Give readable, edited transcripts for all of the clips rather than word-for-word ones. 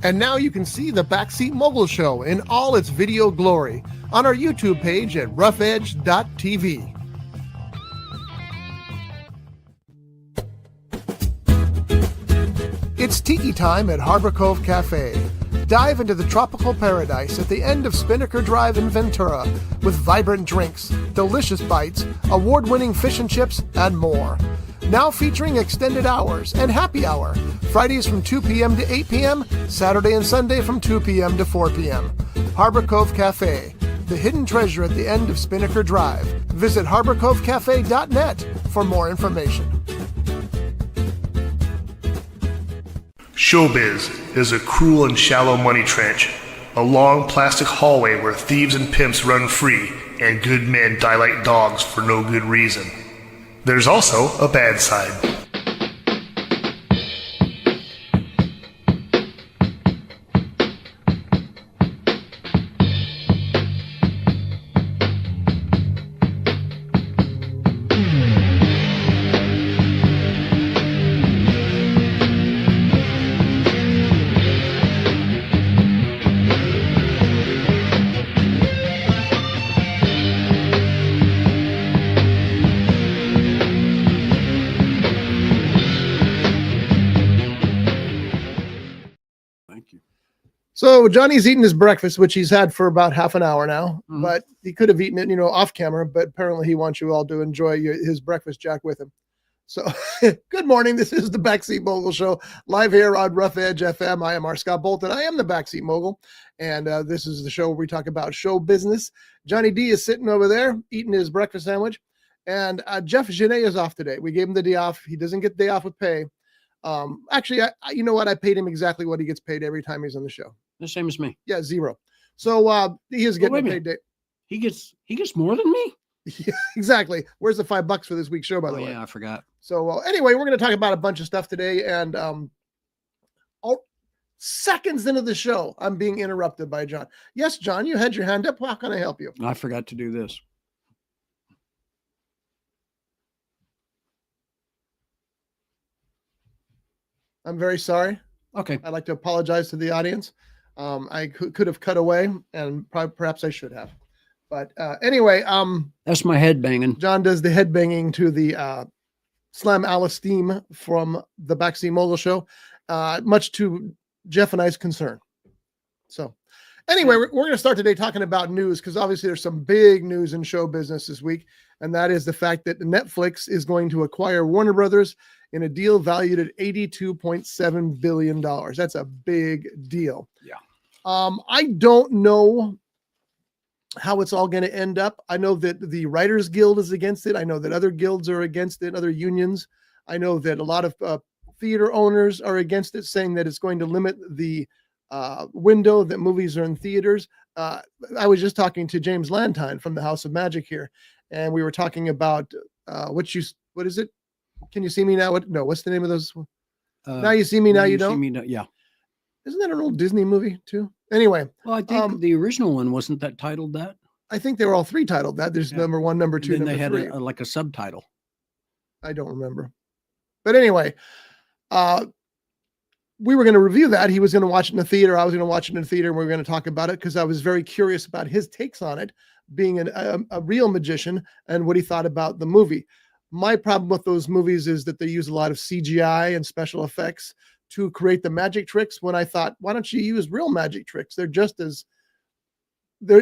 And now you can see the Backseat Mogul Show in all its video glory on our YouTube page at roughedge.tv. It's tiki time at Harbor Cove Cafe. Dive into the tropical paradise at the end of Spinnaker Drive in Ventura with vibrant drinks, delicious bites, award-winning fish and chips, and more. Now featuring extended hours and happy hour, Fridays from 2 p.m. to 8 p.m., Saturday and Sunday from 2 p.m. to 4 p.m. Harbor Cove Cafe, the hidden treasure at the end of Spinnaker Drive. Visit harborcovecafe.net for more information. Showbiz is a cruel and shallow money trench, a long plastic hallway where thieves and pimps run free and good men die like dogs for no good reason. There's also a bad side. So Johnny's eating his breakfast, which he's had for about half an hour now, but he could have eaten it, off camera, but apparently he wants you all to enjoy his breakfast jack with him. So good morning. This is the Backseat Mogul Show live here on Rough Edge FM. I am R. Scott Bolton. I am the Backseat Mogul. And this is the show where we talk about show business. Johnny D is sitting over there eating his breakfast sandwich. And Jeff Genet is off today. We gave him the day off. He doesn't get the day off with pay. Actually, you know what? I paid him exactly what he gets paid every time he's on the show. The same as me. Yeah, zero. So he is getting a paid day. He gets more than me? Yeah, exactly. Where's the $5 for this week's show, by the way? Yeah, I forgot. So anyway, we're going to talk about a bunch of stuff today. And seconds into the show, I'm being interrupted by John. Yes, John, you had your hand up. How can I help you? I forgot to do this. I'm very sorry. Okay. I'd like to apologize to the audience. I could have cut away, and perhaps I should have. But anyway, that's my head banging. John does the head banging to the Slam Alice theme from the Backseat Mogul Show, much to Jeff and I's concern. So anyway, we're going to start today talking about news, because obviously there's some big news in show business this week, and that is the fact that Netflix is going to acquire Warner Brothers in a deal valued at $82.7 billion. That's a big deal. Yeah. I don't know how it's all going to end up. I know that the Writers Guild is against it. I know that other guilds are against it, other unions. I know that a lot of theater owners are against it, saying that it's going to limit the window that movies are in theaters. I was just talking to James Lantine from the House of Magic here, and we were talking about what is it? Can you see me now? What's the name of those? Now you see me, now you don't? Yeah. Isn't that an old Disney movie too? Anyway. Well, I think the original one wasn't that titled that. I think they were all three titled that. There's number one, number two, then number they had three. like a subtitle. I don't remember. But anyway, we were going to review that. He was going to watch it in the theater. I was going to watch it in the theater, and we were going to talk about it because I was very curious about his takes on it, being a real magician, and what he thought about the movie. My problem with those movies is that they use a lot of CGI and special effects to create the magic tricks, when I thought, why don't you use real magic tricks? They're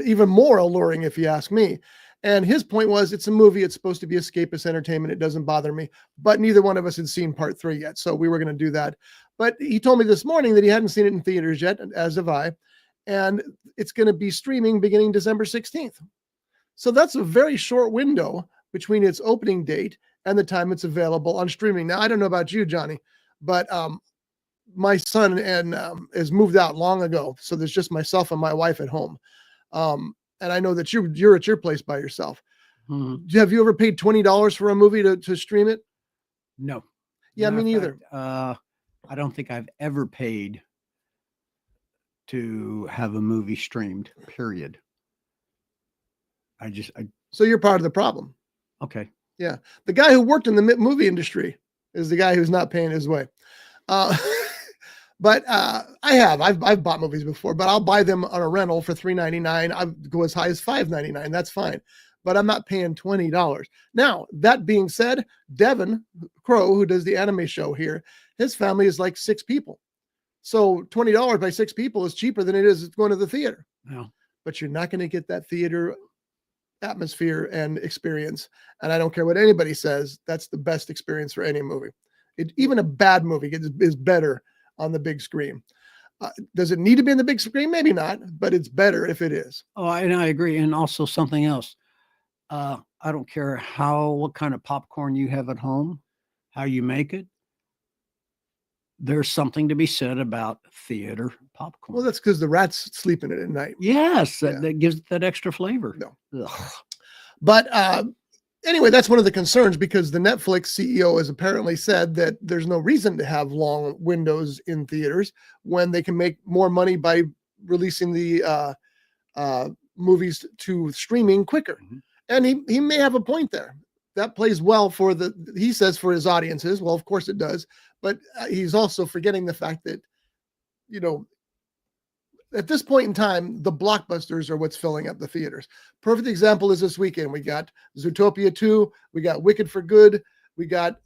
even more alluring, if you ask me. And his point was, it's a movie. It's supposed to be escapist entertainment. It doesn't bother me. But neither one of us had seen part 3 yet, so we were going to do that. But he told me this morning that he hadn't seen it in theaters yet, as have I. And it's going to be streaming beginning December 16th. So that's a very short window between its opening date and the time it's available on streaming. Now, I don't know about you, Johnny, but my son has moved out long ago. So there's just myself and my wife at home. And I know that you're at your place by yourself. Mm-hmm. Have you ever paid $20 for a movie to stream it? No. Yeah, me neither. I don't think I've ever paid to have a movie streamed, period. So you're part of the problem. Okay. Yeah. The guy who worked in the movie industry is the guy who's not paying his way. But I've bought movies before, but I'll buy them on a rental for $3.99. I'll go as high as $5.99. That's fine. But I'm not paying $20. Now, that being said, Devin Crow, who does the anime show here, his family is like 6 people. So $20 by 6 people is cheaper than it is going to the theater. Yeah. But you're not going to get that theater atmosphere and experience. And I don't care what anybody says, that's the best experience for any movie. Even a bad movie is better on the big screen. Does it need to be in the big screen? Maybe not, but it's better if it is. Oh, and I agree. And also something else. I don't care what kind of popcorn you have at home, how you make it. There's something to be said about theater popcorn. Well, that's because the rats sleep in it at night. Yes, that gives it that extra flavor. No. Ugh. But anyway, that's one of the concerns, because the Netflix CEO has apparently said that there's no reason to have long windows in theaters when they can make more money by releasing the movies to streaming quicker. Mm-hmm. And he may have a point there. That plays well he says, for his audiences. Well, of course it does. But he's also forgetting the fact that, at this point in time, the blockbusters are what's filling up the theaters. Perfect example is this weekend. We got Zootopia 2. We got Wicked for Good. We got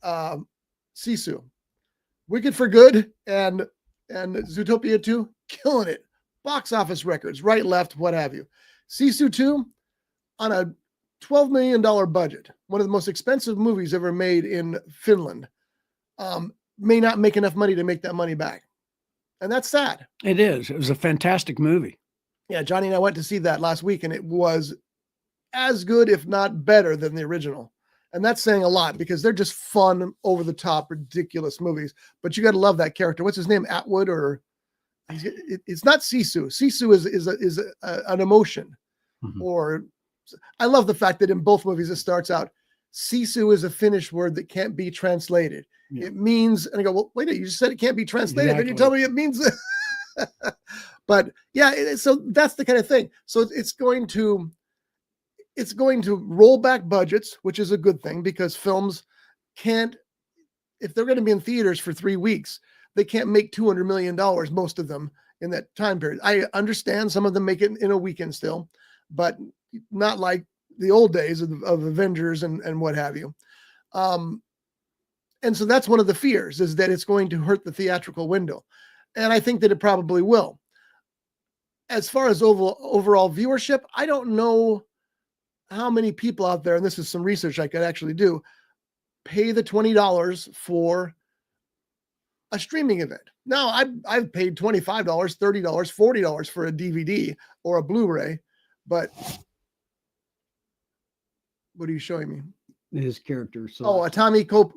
Sisu. Wicked for Good and Zootopia 2, killing it. Box office records, right, left, what have you. Sisu 2, on a $12 million budget, one of the most expensive movies ever made in Finland, may not make enough money to make that money back. And that's sad. It is. It was a fantastic movie. Yeah, Johnny and I went to see that last week, and it was as good, if not better, than the original. And that's saying a lot, because they're just fun, over-the-top, ridiculous movies. But you got to love that character. What's his name? Atwood? Or it's not Sisu. Sisu is an emotion. Mm-hmm. Or I love the fact that in both movies it starts out, Sisu is a Finnish word that can't be translated. Yeah. It means, and I go, well, wait a minute, you just said it can't be translated. Exactly. Then you tell me it means, but yeah, so that's the kind of thing. So it's going to roll back budgets, which is a good thing, because films can't, if they're going to be in theaters for 3 weeks, they can't make $200 million, most of them, in that time period. I understand some of them make it in a weekend still, but not like the old days of Avengers and what have you. And so that's one of the fears, is that it's going to hurt the theatrical window. And I think that it probably will. As far as overall viewership, I don't know how many people out there, and this is some research I could actually do, pay the $20 for a streaming event. Now, I've paid $25, $30, $40 for a DVD or a Blu-ray, but what are you showing me? His character. So. Oh, Atami Corpi?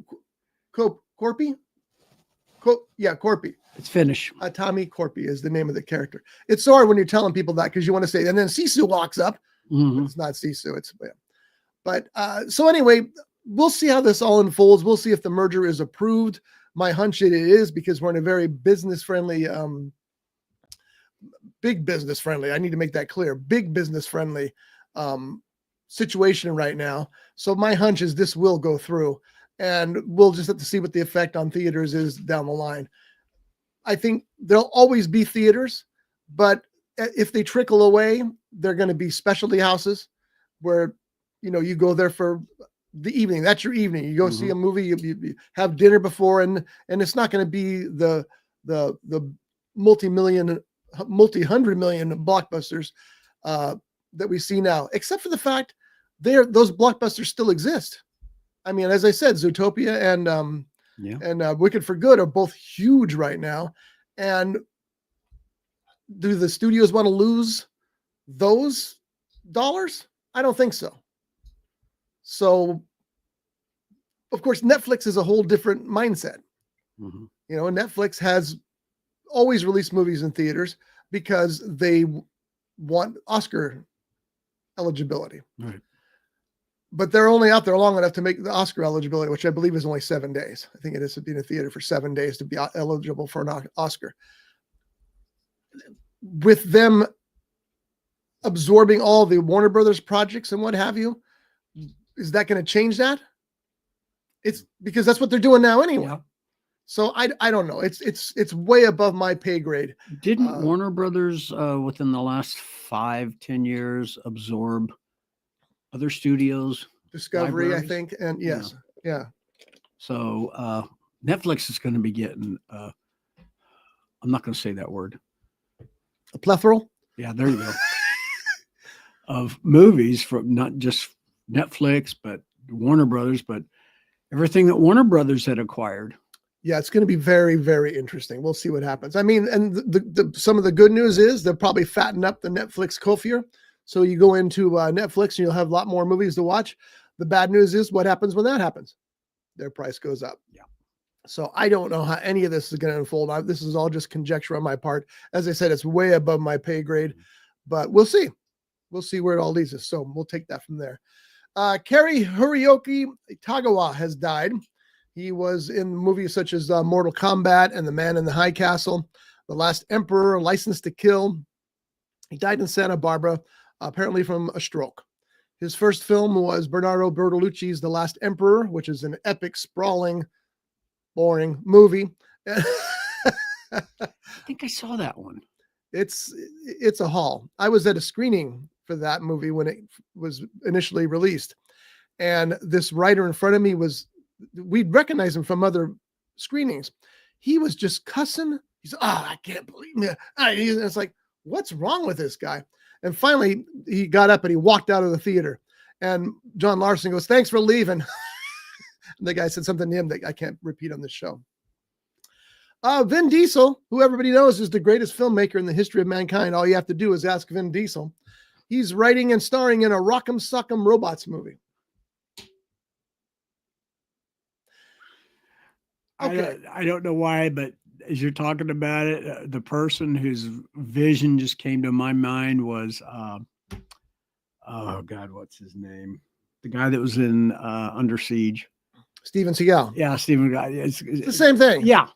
Yeah, Corpi. It's Finnish. Atami Corpi is the name of the character. It's so hard when you're telling people that, because you want to say, and then Sisu walks up. Mm-hmm. It's not Sisu. But so anyway, we'll see how this all unfolds. We'll see if the merger is approved. My hunch it is, because we're in a very business-friendly, big business-friendly. I need to make that clear. Big business-friendly situation right now. So my hunch is this will go through, and we'll just have to see what the effect on theaters is down the line. I think there'll always be theaters, but if they trickle away, they're going to be specialty houses where, you go there for the evening. That's your evening. You go see a movie, you have dinner before, and it's not going to be the multi-hundred million blockbusters that we see now, except for the fact those blockbusters still exist. I mean, as I said, Zootopia and Wicked for Good are both huge right now. And do the studios want to lose those dollars? I don't think so. So, of course, Netflix is a whole different mindset. Mm-hmm. Netflix has always released movies in theaters because they want Oscar eligibility. Right. But they're only out there long enough to make the Oscar eligibility, which I believe is only 7 days. I think it is to be in a theater for 7 days to be eligible for an Oscar. With them absorbing all the Warner Brothers projects and what have you, is that going to change that? It's because that's what they're doing now anyway. Yeah. So I don't know. It's way above my pay grade. Didn't Warner Brothers within the last 5-10 years absorb other studios? Discovery, libraries? I think, and yes, yeah. So Netflix is going to be getting. I'm not going to say that word. A plethora. Yeah, there you go. Of movies from not just Netflix, but Warner Brothers, but everything that Warner Brothers had acquired. Yeah, it's going to be very, very interesting. We'll see what happens. I mean, and the some of the good news is they'll probably fatten up the Netflix Kofier. So you go into Netflix and you'll have a lot more movies to watch. The bad news is what happens when that happens? Their price goes up. Yeah. So I don't know how any of this is going to unfold. This is all just conjecture on my part. As I said, it's way above my pay grade, but we'll see. We'll see where it all leads us. So we'll take that from there. Cary Hiroyuki Tagawa has died. He was in movies such as Mortal Kombat and The Man in the High Castle, The Last Emperor, License to Kill. He died in Santa Barbara, apparently from a stroke. His first film was Bernardo Bertolucci's The Last Emperor, which is an epic, sprawling, boring movie. I think I saw that one. It's a haul. I was at a screening for that movie when it was initially released. And this writer in front of me we'd recognize him from other screenings. He was just cussing. He's, I can't believe it. It's like, what's wrong with this guy? And finally, he got up and he walked out of the theater. And John Larson goes, "Thanks for leaving." And the guy said something to him that I can't repeat on this show. Vin Diesel, who everybody knows is the greatest filmmaker in the history of mankind. All you have to do is ask Vin Diesel. He's writing and starring in a Rock'em Sock'em Robots movie. Okay. I don't know why, but as you're talking about it, the person whose vision just came to my mind was, oh God, what's his name? The guy that was in Under Siege. Steven Seagal. Yeah, Steven. It's the same thing. Yeah.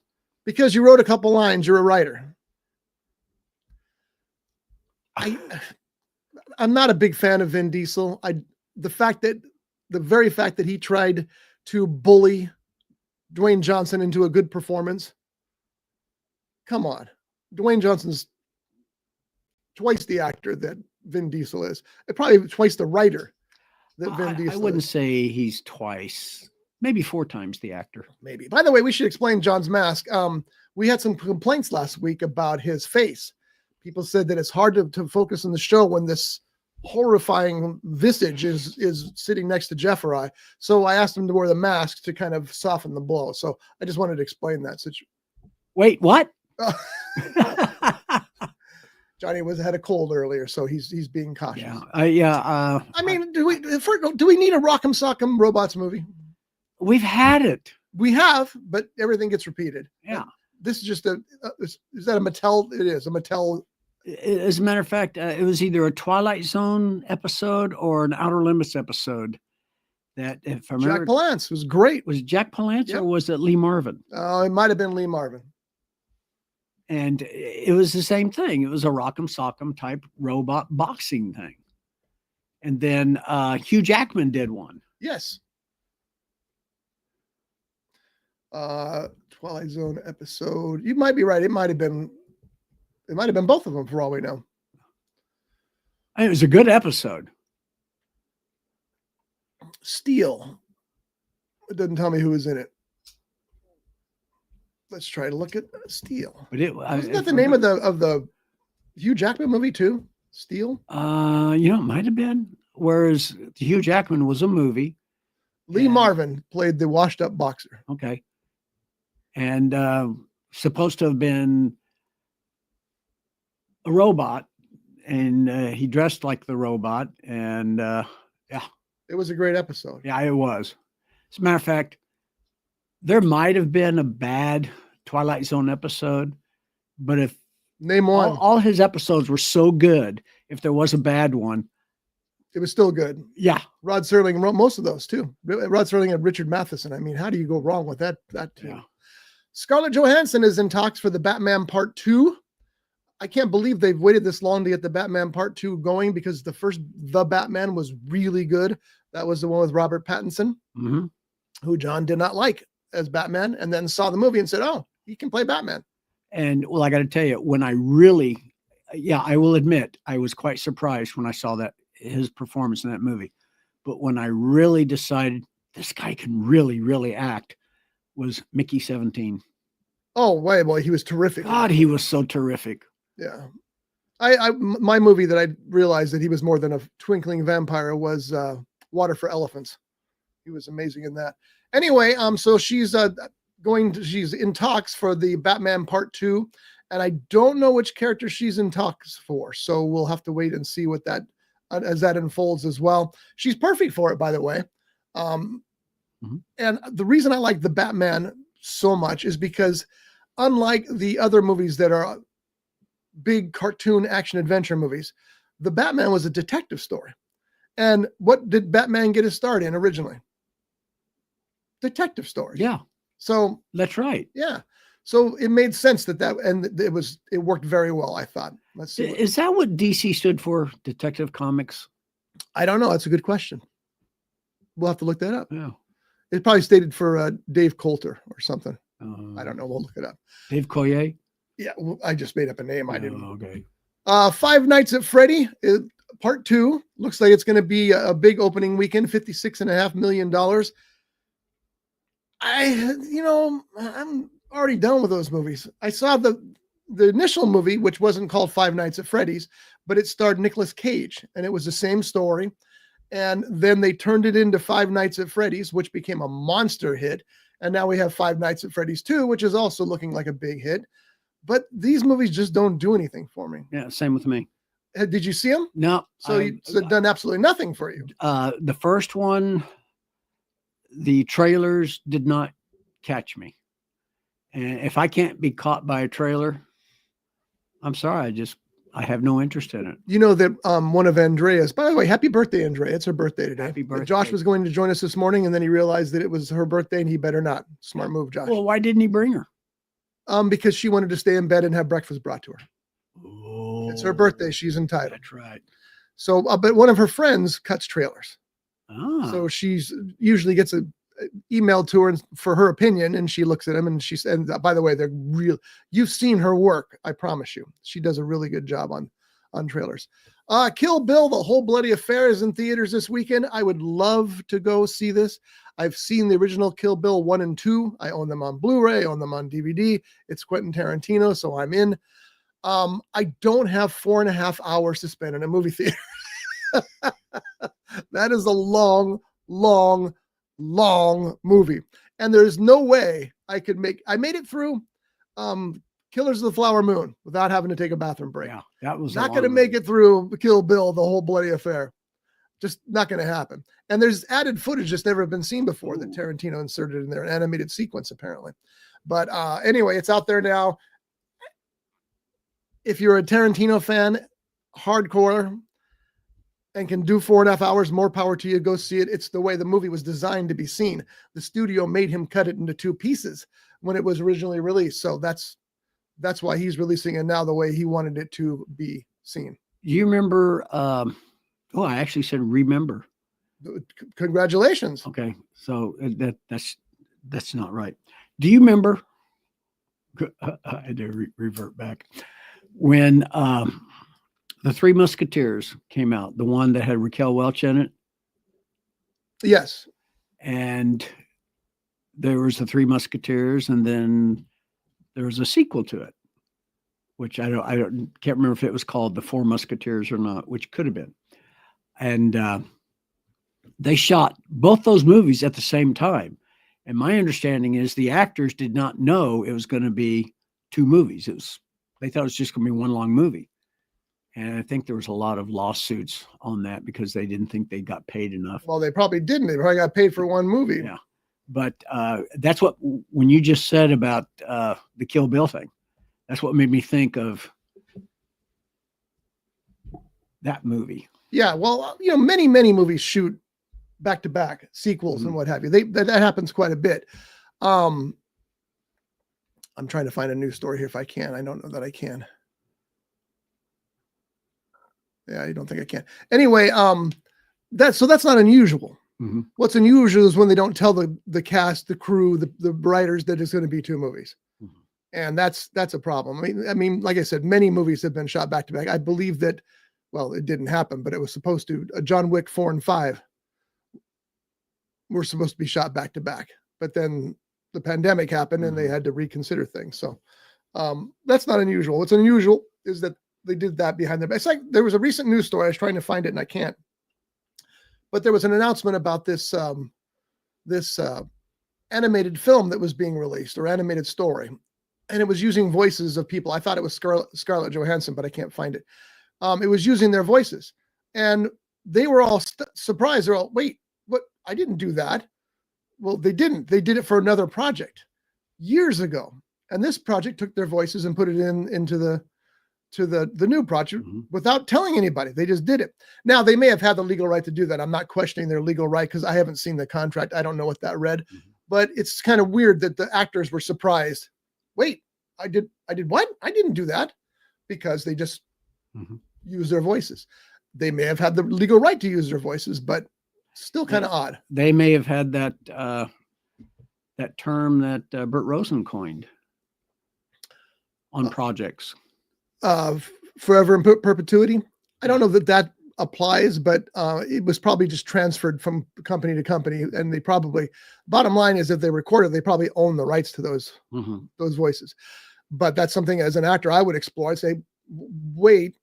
Because you wrote a couple lines, you're a writer. I'm not a big fan of Vin Diesel. The very fact that he tried to bully Dwayne Johnson into a good performance. Come on. Dwayne Johnson's twice the actor that Vin Diesel is. Probably twice the writer that Vin Diesel is. I wouldn't say he's twice, maybe 4 times the actor. Maybe. By the way, we should explain John's mask. We had some complaints last week about his face. People said that it's hard to focus on the show when this horrifying visage is sitting next to Jeff or I. So I asked him to wear the mask to kind of soften the blow. So I just wanted to explain that situation. Wait, what? Johnny had a cold earlier, so he's being cautious. Yeah. I mean, do we need a Rock'em Sock'em Robots movie? We've had it. We have, but everything gets repeated. Yeah. This is just is that a Mattel? It is a Mattel. As a matter of fact, it was either a Twilight Zone episode or an Outer Limits episode. That, if I remember, Jack Palance was great. Was Jack Palance Yep. or was it Lee Marvin? It might have been Lee Marvin. And it was the same thing. It was a Rock'em Sock'em type robot boxing thing. And then Hugh Jackman did one. Yes. Twilight Zone episode. You might be right. It might have been both of them for all we know. It was a good episode. Steel. It doesn't tell me who was in it. Let's try to look at Steel. But Isn't that the name of the Hugh Jackman movie too? Steel? It might have been. Whereas Hugh Jackman was a movie. Lee Marvin played the washed up boxer. Okay. And supposed to have been a robot, and he dressed like the robot, and it was a great episode. Yeah, it was. As a matter of fact, there might have been a bad Twilight Zone episode, but if name one, all his episodes were so good, if there was a bad one, it was still good. Yeah. Rod Serling wrote most of those too. Rod Serling and Richard Matheson. I mean, how do you go wrong with that too? Yeah. Scarlett Johansson is in talks for the Batman Part 2. I can't believe they've waited this long to get the Batman Part 2 going, because the first The Batman was really good. That was the one with Robert Pattinson, who John did not like. as Batman, and then saw the movie and said, "Oh, he can play Batman." And well, I got to tell you, when I really, yeah, I will admit, I was quite surprised when I saw that his performance in that movie. But when I really decided this guy can really act, was Mickey 17. Oh, boy, he was terrific. God, he was so terrific. Yeah. My movie that I realized that he was more than a twinkling vampire was Water for Elephants. He was amazing in that. Anyway, so she's she's in talks for the Batman Part 2, and I don't know which character she's in talks for. So we'll have to wait and see what that as that unfolds as well. She's perfect for it, by the way. And the reason I like the Batman so much is because unlike the other movies that are big cartoon action adventure movies, the Batman was a detective story. And what did Batman get his start in originally? Detective stories. Yeah. So that's right. Yeah. So it made sense and it worked very well, I thought. Let's see. Is that what DC stood for? Detective Comics? I don't know. That's a good question. We'll have to look that up. Yeah. It probably stated for Dave Coulter or something. I don't know. We'll look it up. Dave Coulier? Yeah. I just made up a name. I didn't. Okay. Five Nights at Freddy Part 2. Looks like it's going to be a big opening weekend, $56.5 million. I'm already done with those movies. I saw the initial movie, which wasn't called Five Nights at Freddy's, but it starred Nicolas Cage, and it was the same story. And then they turned it into Five Nights at Freddy's, which became a monster hit. And now we have Five Nights at Freddy's 2, which is also looking like a big hit. But these movies just don't do anything for me. Yeah, same with me. Did you see them? No. So it's done absolutely nothing for you. The first one, the trailers did not catch me. And if I can't be caught by a trailer, I'm sorry. I have no interest in it. You know that one of Andrea's, by the way, happy birthday, Andrea. It's her birthday today. Happy birthday. Josh was going to join us this morning, and then he realized that it was her birthday and he better not. Smart move, Josh. Well, why didn't he bring her? Because she wanted to stay in bed and have breakfast brought to her. Oh, it's her birthday. She's entitled. That's right. So, but one of her friends cuts trailers. Ah. So she's usually gets a emailed to her for her opinion, and she looks at them and by the way, they're real. You've seen her work. I promise you. She does a really good job on trailers. Kill Bill, The Whole Bloody Affair is in theaters this weekend. I would love to go see this. I've seen the original Kill Bill 1 and 2. I own them on Blu-ray, I own them on DVD. It's Quentin Tarantino, so I'm in. I don't have 4.5 hours to spend in a movie theater. That is a long movie. And there's no way I made it through Killers of the Flower Moon without having to take a bathroom break. Yeah, that was not going to make it through Kill Bill, The Whole Bloody Affair. Just not going to happen. And there's added footage that's never been seen before that Tarantino inserted in there, an animated sequence apparently. But anyway, it's out there now. If you're a Tarantino fan, hardcore, and can do 4.5 hours, more power to you. Go see it. It's the way the movie was designed to be seen. The studio made him cut it into 2 pieces when it was originally released. So that's why he's releasing it now the way he wanted it to be seen. Do you remember? I actually said remember. Congratulations. Okay, so that's not right. Do you remember? I had to revert back when the Three Musketeers came out, the one that had Raquel Welch in it. Yes. And there was the Three Musketeers, and then there was a sequel to it, which I can't remember if it was called The Four Musketeers or not, which could have been. And they shot both those movies at the same time. And my understanding is the actors did not know it was going to be 2 movies. They thought it was just going to be one long movie. And I think there was a lot of lawsuits on that because they didn't think they got paid enough. Well, they probably didn't. They probably got paid for one movie. Yeah. But that's when you just said about the Kill Bill thing, that's what made me think of that movie. Yeah. Well, many movies shoot back to back sequels and what have you. That happens quite a bit. I'm trying to find a news story here if I can. I don't know that I can. Yeah, I don't think I can. Anyway, that's not unusual. Mhm. What's unusual is when they don't tell the cast, the crew, the writers that it's going to be 2 movies. Mhm. And that's a problem. I mean, like I said, many movies have been shot back to back. I believe that, well, it didn't happen, but it was supposed to. John Wick 4 and 5 were supposed to be shot back to back, but then the pandemic happened and they had to reconsider things. So that's not unusual. What's unusual is that they did that behind their back. It's like there was a recent news story. I was trying to find it and I can't. But there was an announcement about this animated film that was being released, or animated story, and it was using voices of people. I thought it was Scarlett Johansson, but I can't find it. It was using their voices, and they were all surprised. They're all, wait, what? I didn't do that. Well, they didn't. They did it for another project years ago, and this project took their voices and put it into the new project without telling anybody. They just did it. Now, they may have had the legal right to do that. I'm not questioning their legal right because I haven't seen the contract. I don't know what that read, but it's kind of weird that the actors were surprised. Wait, I did what? I didn't do that, because they just use their voices. They may have had the legal right to use their voices, but still kind of odd. They may have had that that term that Burt Rosen coined on projects. Forever in perpetuity. I don't know that applies, but it was probably just transferred from company to company, and they probably, bottom line is, if they recorded, they probably own the rights to those voices. But that's something as an actor I would explore. I'd say, wait,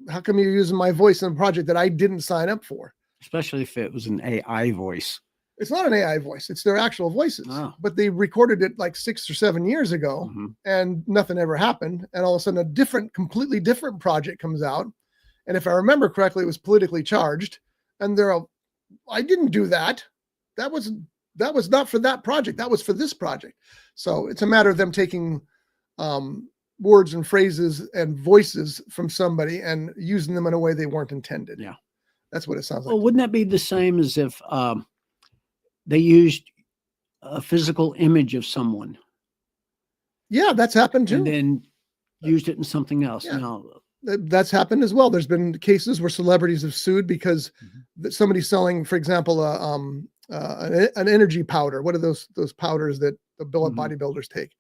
how come you're using my voice in a project that I didn't sign up for? Especially if it was an AI voice. It's not an AI voice. It's their actual voices. Oh. But they recorded it like 6 or 7 years ago, and nothing ever happened. And all of a sudden completely different project comes out. And if I remember correctly, it was politically charged. And they're all, I didn't do that. That was not for that project. That was for this project. So it's a matter of them taking words and phrases and voices from somebody and using them in a way they weren't intended. Yeah. That's what it sounds like. Well, wouldn't that be the same as if they used a physical image of someone? Yeah, that's happened too. And then used it in something else. Yeah. Now, that's happened as well. There's been cases where celebrities have sued because somebody's selling, for example, an energy powder. What are those powders that the bodybuilders take?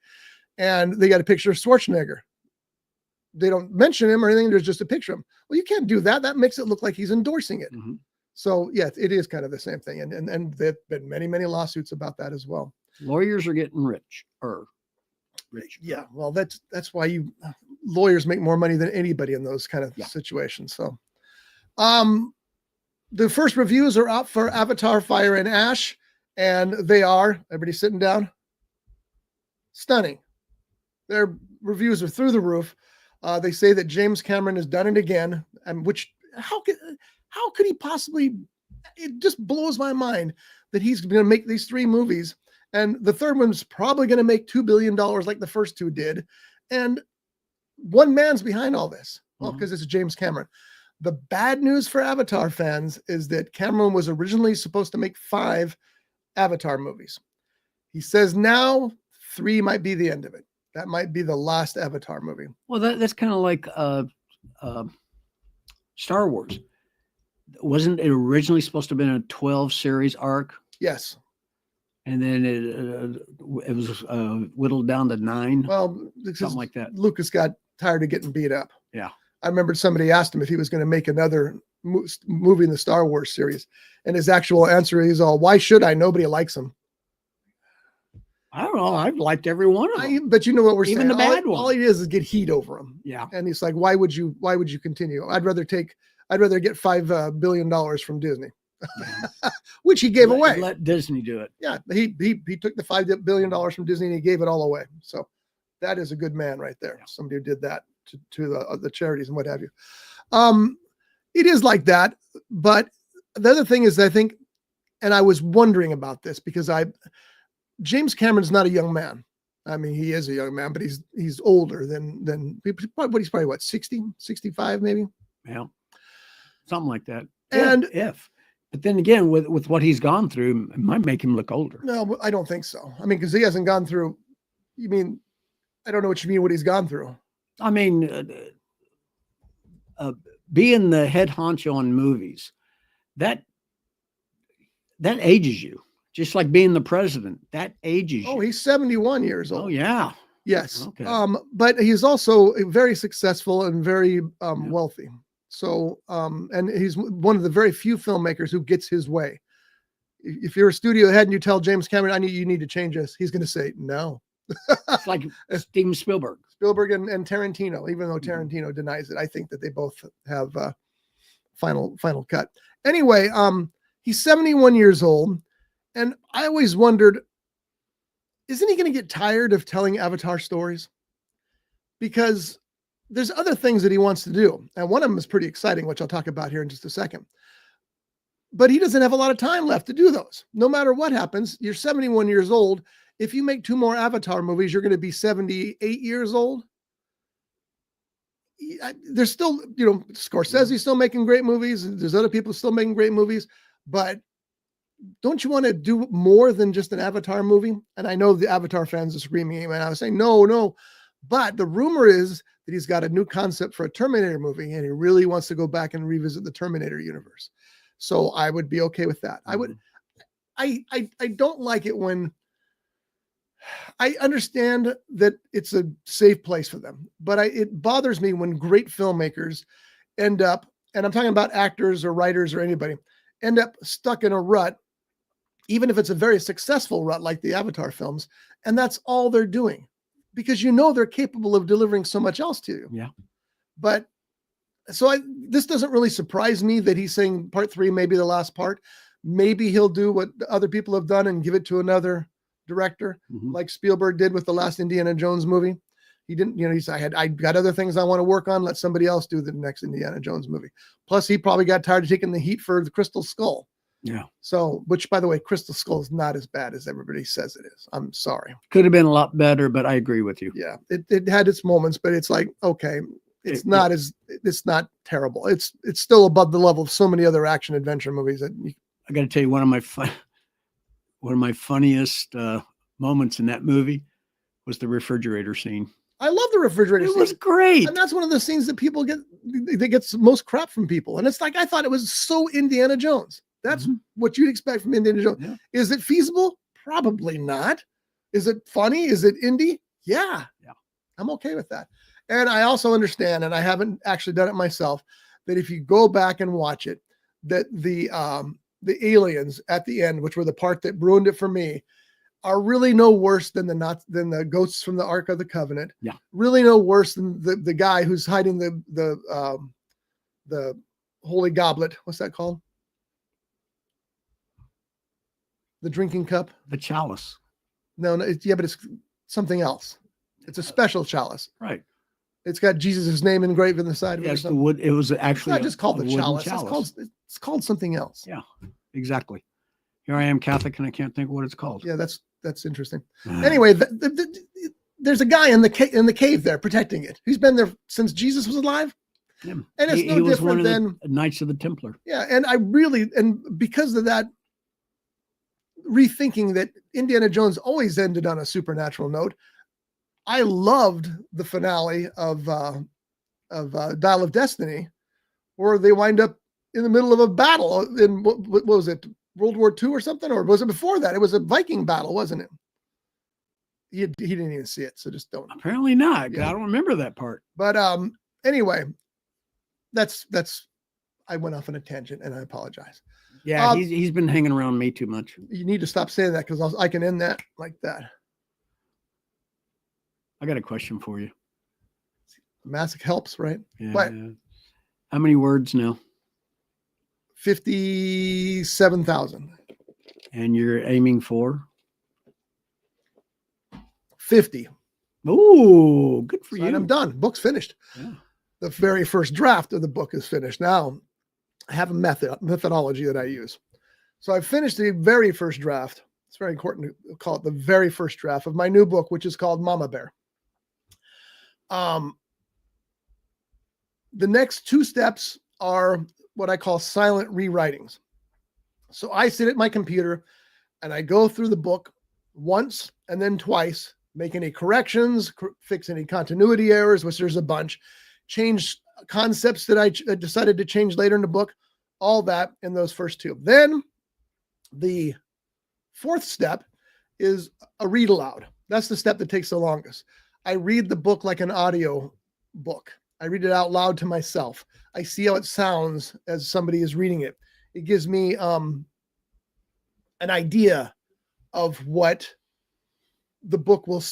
And they got a picture of Schwarzenegger. They don't mention him or anything. There's just a picture of him. Well, you can't do that. That makes it look like he's endorsing it. So yeah, it is kind of the same thing. And there've been many, many lawsuits about that as well. lawyers are getting rich. Yeah, well, that's why lawyers make more money than anybody in those kind of situations. So, the first reviews are out for Avatar: Fire and Ash, and they are, everybody sitting down, stunning. Their reviews are through the roof. They say that James Cameron has done it again, and how could he possibly? It just blows my mind that he's going to make these 3 movies. And the third one's probably going to make $2 billion like the first 2 did. And one man's behind all this. Well, because it's James Cameron. The bad news for Avatar fans is that Cameron was originally supposed to make 5 Avatar movies. He says now 3 might be the end of it. That might be the last Avatar movie. Well, that's kind of like Star Wars. Wasn't it originally supposed to have been a 12 series arc? Yes. And then it was whittled down to 9. Well, something like that. Lucas got tired of getting beat up. Yeah. I remember somebody asked him if he was going to make another movie in the Star Wars series. And his actual answer is why should I? Nobody likes him. I don't know. I've liked every one of them. But you know what we're saying? Even the bad one. All he is get heat over him. Yeah. And he's like, why would you continue? I'd rather get $5 billion from Disney. Which he gave away. Let Disney do it. Yeah, he took the $5 billion from Disney and he gave it all away. So that is a good man right there. Somebody who did that to the charities and what have you. It is like that. But the other thing is, I think, and I was wondering about this because James Cameron's not a young man. I mean, he is a young man, but he's older than he's probably what, 60, 65 maybe? Yeah. Something like that. And but then again, with what he's gone through, it might make him look older. No, I don't think so. I mean, because he hasn't gone through. You mean, I don't know what you mean. What he's gone through. I mean, being the head honcho on movies, that that ages you. Just like being the president, that ages you. Oh, he's 71 years old. Oh, yeah. Yes. Okay. But he's also very successful and very wealthy. So, and he's one of the very few filmmakers who gets his way. If you're a studio head and you tell James Cameron, you need to change this, he's going to say no. It's like Steven Spielberg. Spielberg and Tarantino, even though Tarantino denies it, I think that they both have final cut. Anyway, he's 71 years old. And I always wondered, isn't he going to get tired of telling Avatar stories? Because there's other things that he wants to do. And one of them is pretty exciting, which I'll talk about here in just a second. But he doesn't have a lot of time left to do those. No matter what happens, you're 71 years old. If you make 2 more Avatar movies, you're going to be 78 years old. There's still, Scorsese's still making great movies. There's other people still making great movies. But don't you want to do more than just an Avatar movie? And I know the Avatar fans are screaming, and I was saying, no. But the rumor is that he's got a new concept for a Terminator movie, and he really wants to go back and revisit the Terminator universe. So I would be okay with that. I don't like it when I understand that it's a safe place for them, but it bothers me when great filmmakers end up, and I'm talking about actors or writers or anybody, end up stuck in a rut, even if it's a very successful rut like the Avatar films, and that's all they're doing, because they're capable of delivering so much else to you. Yeah. But so this doesn't really surprise me that he's saying part 3 may be the last part. Maybe he'll do what other people have done and give it to another director, like Spielberg did with the last Indiana Jones movie. He didn't, he said, I got other things I want to work on. Let somebody else do the next Indiana Jones movie. Plus, he probably got tired of taking the heat for the Crystal Skull. Yeah. So, which, by the way, Crystal Skull is not as bad as everybody says it is. I'm sorry. Could have been a lot better, but I agree with you. Yeah, it had its moments, but it's like, okay, it's not terrible. It's still above the level of so many other action adventure movies. I got to tell you, one of my funniest moments in that movie was the refrigerator scene. I love the refrigerator scene. It was great. And that's one of the scenes that people that gets most crap from people. And it's like, I thought it was so Indiana Jones. That's what you'd expect from Indiana Jones. Yeah. Is it feasible? Probably not. Is it funny? Is it indie? Yeah. I'm okay with that. And I also understand, and I haven't actually done it myself, that if you go back and watch it, that the aliens at the end, which were the part that ruined it for me, are really no worse than the ghosts from the Ark of the Covenant. Yeah. Really no worse than the guy who's hiding the holy goblet. What's that called? The drinking cup? The chalice. No, but it's something else. It's a special chalice. Right. It's got Jesus' name engraved in the side of it. Yes, the wood. It was actually it's not just called the chalice. It's called something else. Yeah, exactly. Here I am, Catholic, and I can't think of what it's called. Yeah, that's interesting. Anyway, there's a guy in the cave there protecting it. He's been there since Jesus was alive. Yeah. And it's no different than Knights of the Templar. Yeah, and because of that, rethinking that Indiana Jones always ended on a supernatural note, I loved the finale of Dial of Destiny, where they wind up in the middle of a battle in what was it, World War II or something, or was it before that? It was a Viking battle, wasn't it? He didn't even see it, so just don't. Apparently not. Yeah. I don't remember that part. But anyway, that's. I went off on a tangent, and I apologize. Yeah, he's been hanging around me too much. You need to stop saying that, because I can end that like that. I got a question for you. Massive helps, right? Yeah. What? How many words now? 57,000. And you're aiming for? 50. Oh, good for you. And I'm done. Book's finished. Yeah. The very first draft of the book is finished. Now, I have a methodology that I use. So I finished the very first draft. It's very important to call it the very first draft of my new book, which is called Mama Bear. The next 2 steps are what I call silent rewritings. So I sit at my computer and I go through the book once and then twice, make any corrections, fix any continuity errors, which there's a bunch, change concepts that I decided to change later in the book, all that in those first 2. Then The fourth step is a read aloud. That's the step that takes the longest. I read the book like an audio book. I read it out loud to myself. I see how it sounds as somebody is reading it. It gives me an idea of what the book will.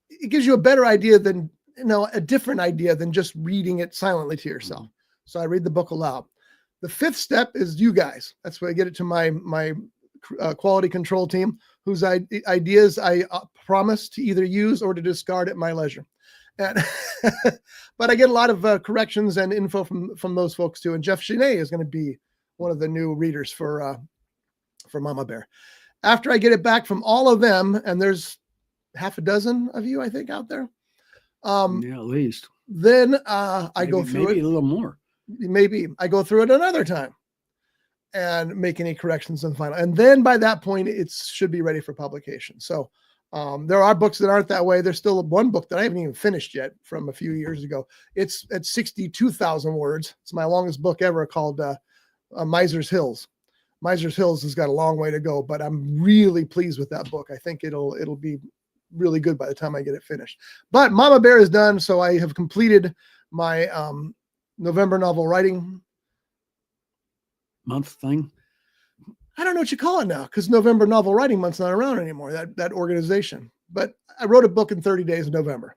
It gives you a better idea than, a different idea than just reading it silently to yourself. So I read the book aloud. The fifth step is you guys. That's where I get it to my quality control team, whose ideas I promise to either use or to discard at my leisure. And but I get a lot of corrections and info from those folks too. And Jeff Genet is going to be one of the new readers for Mama Bear. After I get it back from all of them, and there's half a dozen of you, I think, out there. Yeah, at least. Then I go through maybe it. A little more. Maybe I go through it another time and make any corrections in final. And then by that point, it should be ready for publication. So there are books that aren't that way. There's still one book that I haven't even finished yet from a few years ago. It's at 62,000 words. It's my longest book ever, called Miser's Hills. Miser's Hills has got a long way to go, but I'm really pleased with that book. I think it'll be really good by the time I get it finished. But Mama Bear is done, so I have completed my November novel writing month thing. I don't know what you call it now, because November novel writing month's not around anymore, that organization. But I wrote a book in 30 days in November.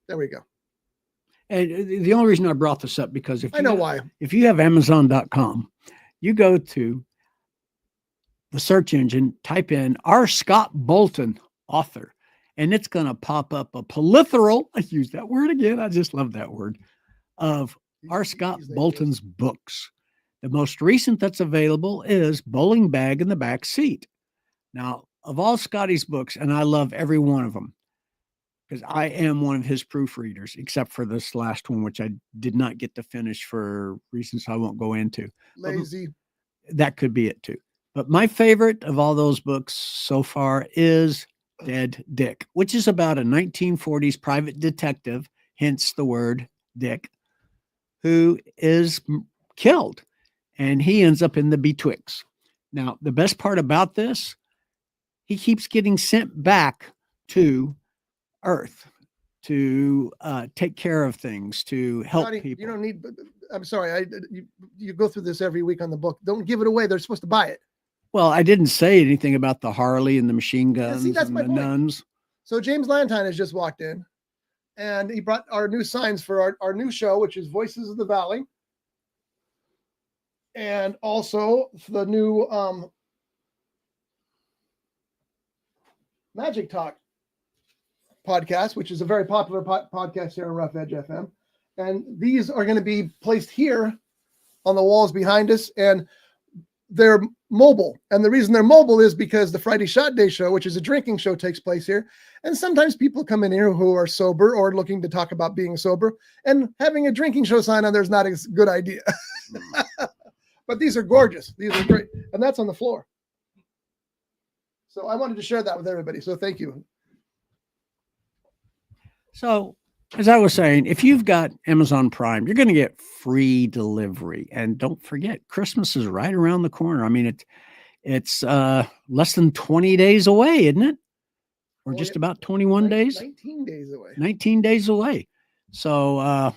There we go. And the only reason I brought this up, because if you have Amazon.com, you go to the search engine, type in R. Scott Bolton author, and it's going to pop up a plethora. I use that word again. I just love that word, of R. Scott Bolton's books. The most recent that's available is Bowling Bag in the Back Seat. Now, of all Scotty's books, and I love every one of them, because I am one of his proofreaders, except for this last one, which I did not get to finish for reasons I won't go into. Lazy. That could be it too. But my favorite of all those books so far is Dead Dick, which is about a 1940s private detective, hence the word Dick, who is killed, and he ends up in the Betwixt. Now, the best part about this, he keeps getting sent back to Earth to take care of things, to help people. You don't need, I'm sorry, you go through this every week on the book. Don't give it away. They're supposed to buy it. Well, I didn't say anything about the Harley and the machine guns and the nuns. So James Lantine has just walked in, and he brought our new signs for our new show, which is Voices of the Valley. And also the new Magic Talk podcast, which is a very popular podcast here on Rough Edge FM. And these are going to be placed here on the walls behind us, and they're mobile. And the reason they're mobile is because the Friday Shot Day show, which is a drinking show, takes place here. And sometimes people come in here who are sober or looking to talk about being sober, and having a drinking show sign on there is not a good idea. But these are gorgeous. These are great. And that's on the floor. So I wanted to share that with everybody. So thank you. So, as I was saying, if you've got Amazon Prime, you're going to get free delivery. And don't forget, Christmas is right around the corner. I mean, it's less than 20 days away, isn't it? Or just about 21 days? 19 days away. 19 days away. So,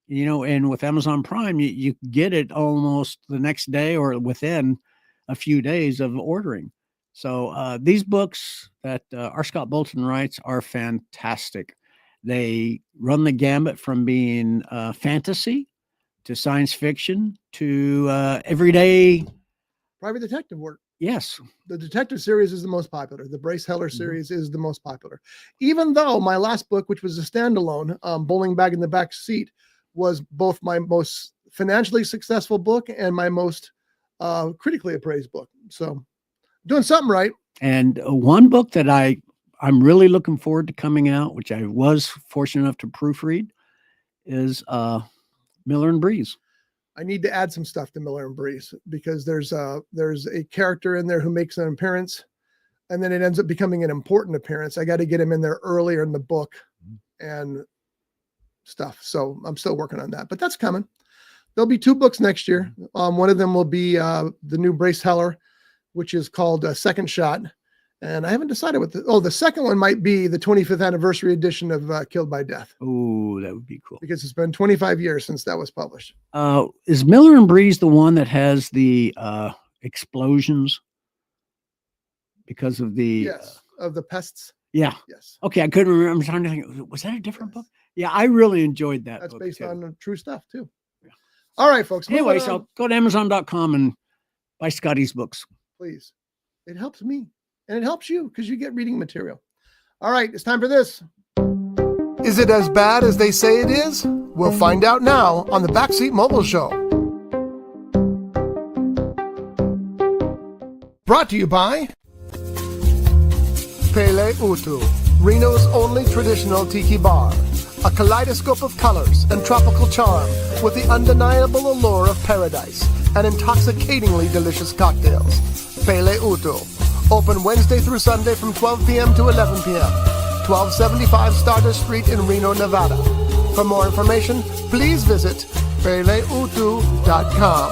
and with Amazon Prime, you get it almost the next day or within a few days of ordering. So these books that R. Scott Bolton writes are fantastic. They run the gambit from being fantasy to science fiction to everyday private detective work. Yes. The detective series is the most popular. The Brace Heller series is the most popular. Even though my last book, which was a standalone, Bowling Bag in the Back Seat, was both my most financially successful book and my most critically appraised book. So doing something right. And one book that I'm really looking forward to coming out, which I was fortunate enough to proofread, is Miller and Breeze. I need to add some stuff to Miller and Breeze, because there's a character in there who makes an appearance, and then it ends up becoming an important appearance. I got to get him in there earlier in the book and stuff. So I'm still working on that, but that's coming. There'll be 2 books next year. One of them will be the new Brace Heller, which is called Second Shot. And I haven't decided what the second one might be the 25th anniversary edition of Killed by Death. Oh, that would be cool. Because it's been 25 years since that was published. Is Miller and Breeze the one that has the explosions because of the of the pests? Yeah. Yes. Okay, I couldn't remember. I'm trying to think. Was that a different book? Yeah, I really enjoyed that. That's book based too. on true stuff too. Yeah. All right, folks. Anyway, so go to Amazon.com and buy Scotty's books. Please. It helps me. And it helps you because you get reading material. All right, it's time for this. Is it as bad as they say it is? We'll find out now on the Backseat Mogul Show. Brought to you by Pele Utu, Reno's only traditional tiki bar. A kaleidoscope of colors and tropical charm with the undeniable allure of paradise and intoxicatingly delicious cocktails. Pele Utu. Open Wednesday through Sunday from 12 p.m. to 11 p.m. 1275 Stardust Street in Reno, Nevada. For more information, please visit peleutu.com.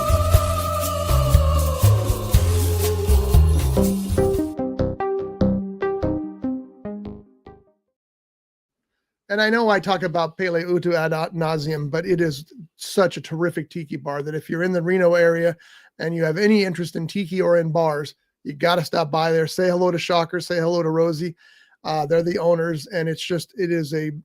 And I know I talk about Pele Utu ad nauseum, but it is such a terrific tiki bar that if you're in the Reno area and you have any interest in tiki or in bars, you got to stop by there. Say hello to Shocker. Say hello to Rosie. They're the owners, and it's an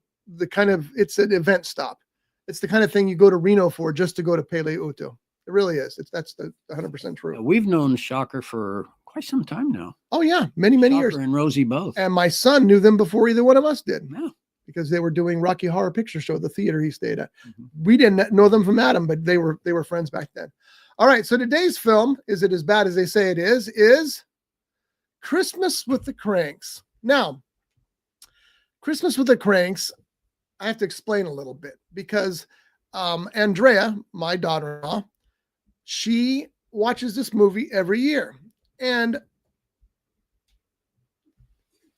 event stop. It's the kind of thing you go to Reno for just to go to Pele Utu. It really is. That's 100% true. We've known Shocker for quite some time now. Oh yeah, many years. Shocker and Rosie both. And my son knew them before either one of us did. Yeah. Because they were doing Rocky Horror Picture Show, the theater he stayed at. Mm-hmm. We didn't know them from Adam, but they were friends back then. All right, so today's film, Is It As Bad As They Say It is Christmas with the Cranks. Now, Christmas with the Cranks, I have to explain a little bit because Andrea, my daughter-in-law, she watches this movie every year. And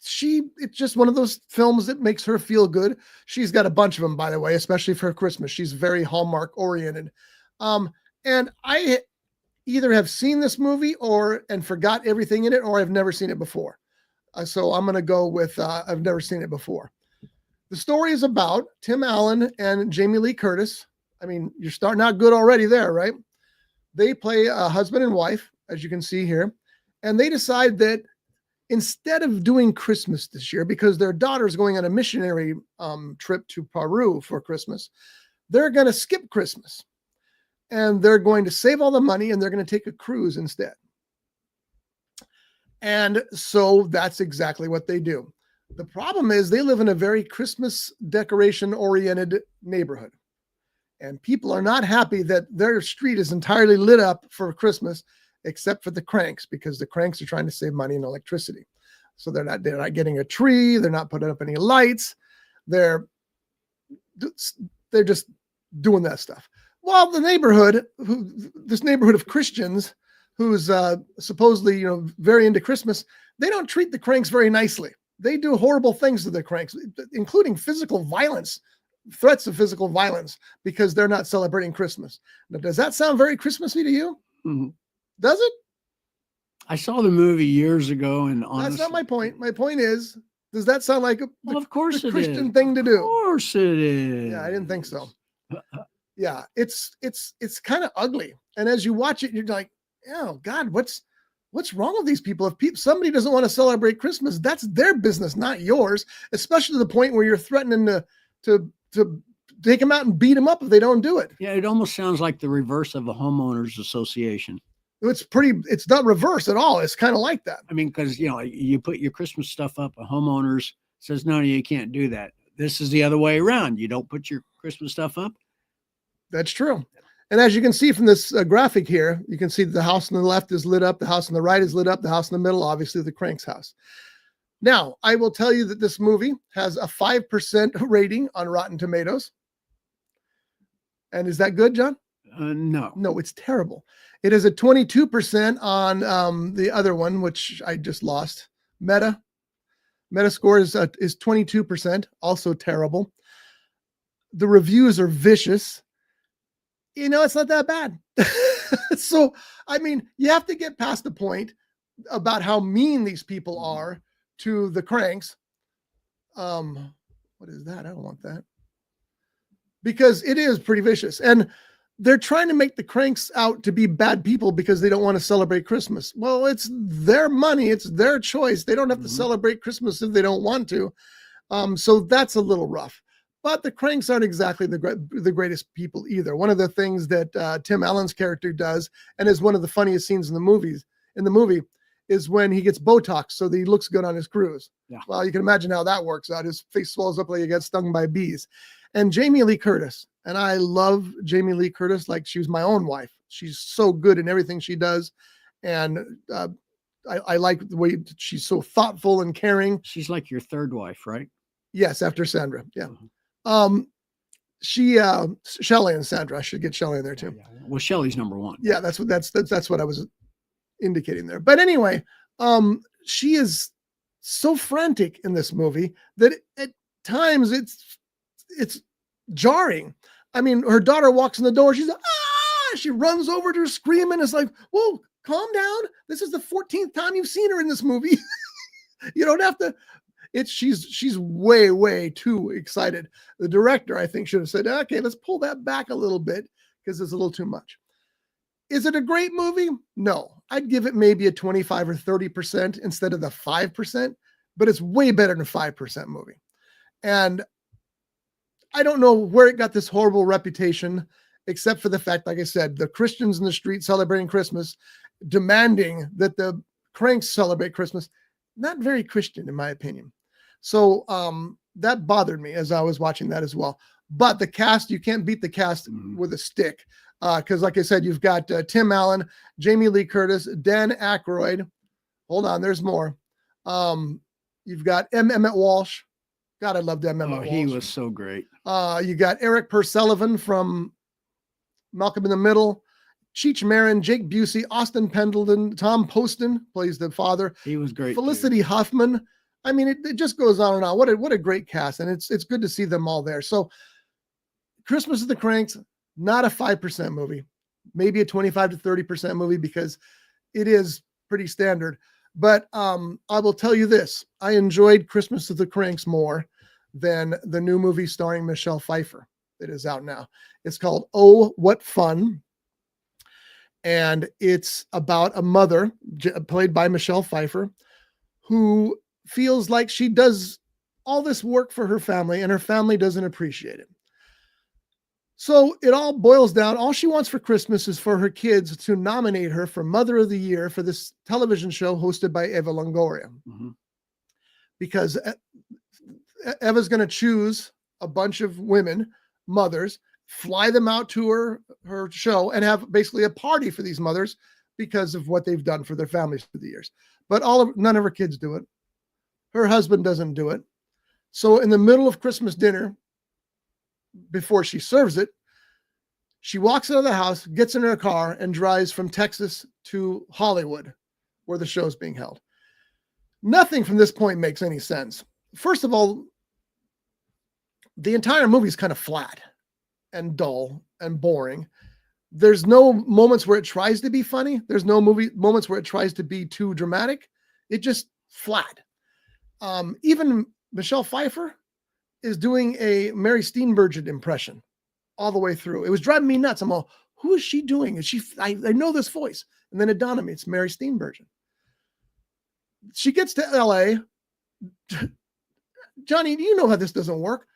it's just one of those films that makes her feel good. She's got a bunch of them, by the way, especially for Christmas. She's very Hallmark oriented. And I either have seen this movie and forgot everything in it, or I've never seen it before. So I'm going to go with I've never seen it before. The story is about Tim Allen and Jamie Lee Curtis. I mean, you're starting out good already there, right? They play a husband and wife, as you can see here. And they decide that instead of doing Christmas this year, because their daughter's going on a missionary trip to Peru for Christmas, they're going to skip Christmas. And they're going to save all the money and they're going to take a cruise instead. And so that's exactly what they do. The problem is they live in a very Christmas decoration oriented neighborhood. And people are not happy that their street is entirely lit up for Christmas, except for the Cranks, because the Cranks are trying to save money and electricity. So they're not getting a tree. They're not putting up any lights. They're just doing that stuff. Well, this neighborhood of Christians who's supposedly, very into Christmas, they don't treat the Cranks very nicely. They do horrible things to the Cranks, including physical violence, threats of physical violence, because they're not celebrating Christmas. Now, does that sound very Christmassy to you? Mm-hmm. Does it? I saw the movie years ago, and honestly, that's not my point. My point is, does that sound like of course the it Christian is. thing to do? Of course it is. Yeah, I didn't think so. Yeah, it's kind of ugly. And as you watch it, you're like, oh God, what's wrong with these people? If somebody doesn't want to celebrate Christmas, that's their business, not yours. Especially to the point where you're threatening to take them out and beat them up if they don't do it. Yeah, it almost sounds like the reverse of a homeowners association. It's not reverse at all. It's kind of like that. I mean, because you put your Christmas stuff up, a homeowners says, no, you can't do that. This is the other way around. You don't put your Christmas stuff up. That's true. And as you can see from this graphic here, you can see the house on the left is lit up. The house on the right is lit up. The house in the middle, obviously the Cranks house. Now, I will tell you that this movie has a 5% rating on Rotten Tomatoes. And is that good, John? No. No, it's terrible. It has a 22% on the other one, which I just lost. Metascore is 22%, also terrible. The reviews are vicious. It's not that bad. So, I mean, you have to get past the point about how mean these people are to the cranks. What is that? I don't want that. Because it is pretty vicious. And they're trying to make the cranks out to be bad people because they don't want to celebrate Christmas. Well, it's their money. It's their choice. They don't have to celebrate Christmas if they don't want to. So that's a little rough. But the cranks aren't exactly the greatest people either. One of the things that Tim Allen's character does, and is one of the funniest scenes in the movie, is when he gets Botox so that he looks good on his cruise. Yeah. Well, you can imagine how that works out. His face swells up like he got stung by bees. And Jamie Lee Curtis, and I love Jamie Lee Curtis like she was my own wife. She's so good in everything she does. And I like the way she's so thoughtful and caring. She's like your third wife, right? Yes, after Sandra. Yeah. Mm-hmm. Shelley and Sandra. I should get Shelley in there too. Yeah. Well, Shelley's number one. Yeah, that's what I was indicating there. But anyway, she is so frantic in this movie that at times it's jarring. I mean, her daughter walks in the door. She's like, ah! She runs over to her screaming. It's like, whoa, calm down. This is the 14th time you've seen her in this movie. You don't have to. She's way too excited. The director, I think, should have said, okay, let's pull that back a little bit because it's a little too much. Is it a great movie? No. I'd give it maybe a 25 or 30% instead of the 5%, but it's way better than a 5% movie. And I don't know where it got this horrible reputation, except for the fact, like I said, the Christians in the street celebrating Christmas, demanding that the cranks celebrate Christmas. Not very Christian, in my opinion. So that bothered me as I was watching that as well. But the cast, you can't beat the cast with a stick. Because like I said, you've got Tim Allen, Jamie Lee Curtis, Dan Aykroyd. Hold on, there's more. You've got Emmett Walsh. God, I loved Emmett Walsh. He was so great. You got Eric Purcell from Malcolm in the Middle, Cheech Marin, Jake Busey, Austin Pendleton, Tom Poston plays the father. He was great. Felicity Huffman. I mean, it just goes on and on. What a great cast, and it's good to see them all there. So, Christmas of the Cranks, not a 5% movie, maybe a 25 to 30% movie because it is pretty standard. But I will tell you this: I enjoyed Christmas of the Cranks more than the new movie starring Michelle Pfeiffer that is out now. It's called Oh, What Fun. And it's about a mother played by Michelle Pfeiffer who feels like she does all this work for her family and her family doesn't appreciate it. So it all boils down. All she wants for Christmas is for her kids to nominate her for Mother of the Year for this television show hosted by Eva Longoria. Mm-hmm. Because Eva's going to choose a bunch of women, mothers, fly them out to her show and have basically a party for these mothers because of what they've done for their families through the years. But none of her kids do it. Her husband doesn't do it. So in the middle of Christmas dinner, before she serves it, she walks out of the house, gets in her car, and drives from Texas to Hollywood, where the show's being held. Nothing from this point makes any sense. First of all, the entire movie is kind of flat and dull and boring. There's no moments where it tries to be funny. There's no moments where it tries to be too dramatic. It just flat. Even Michelle Pfeiffer is doing a Mary Steenburgen impression all the way through. It was driving me nuts. I'm all, who is she doing? I know this voice. And then it dawned on me, it's Mary Steenburgen. She gets to LA. Johnny, do you know how this doesn't work?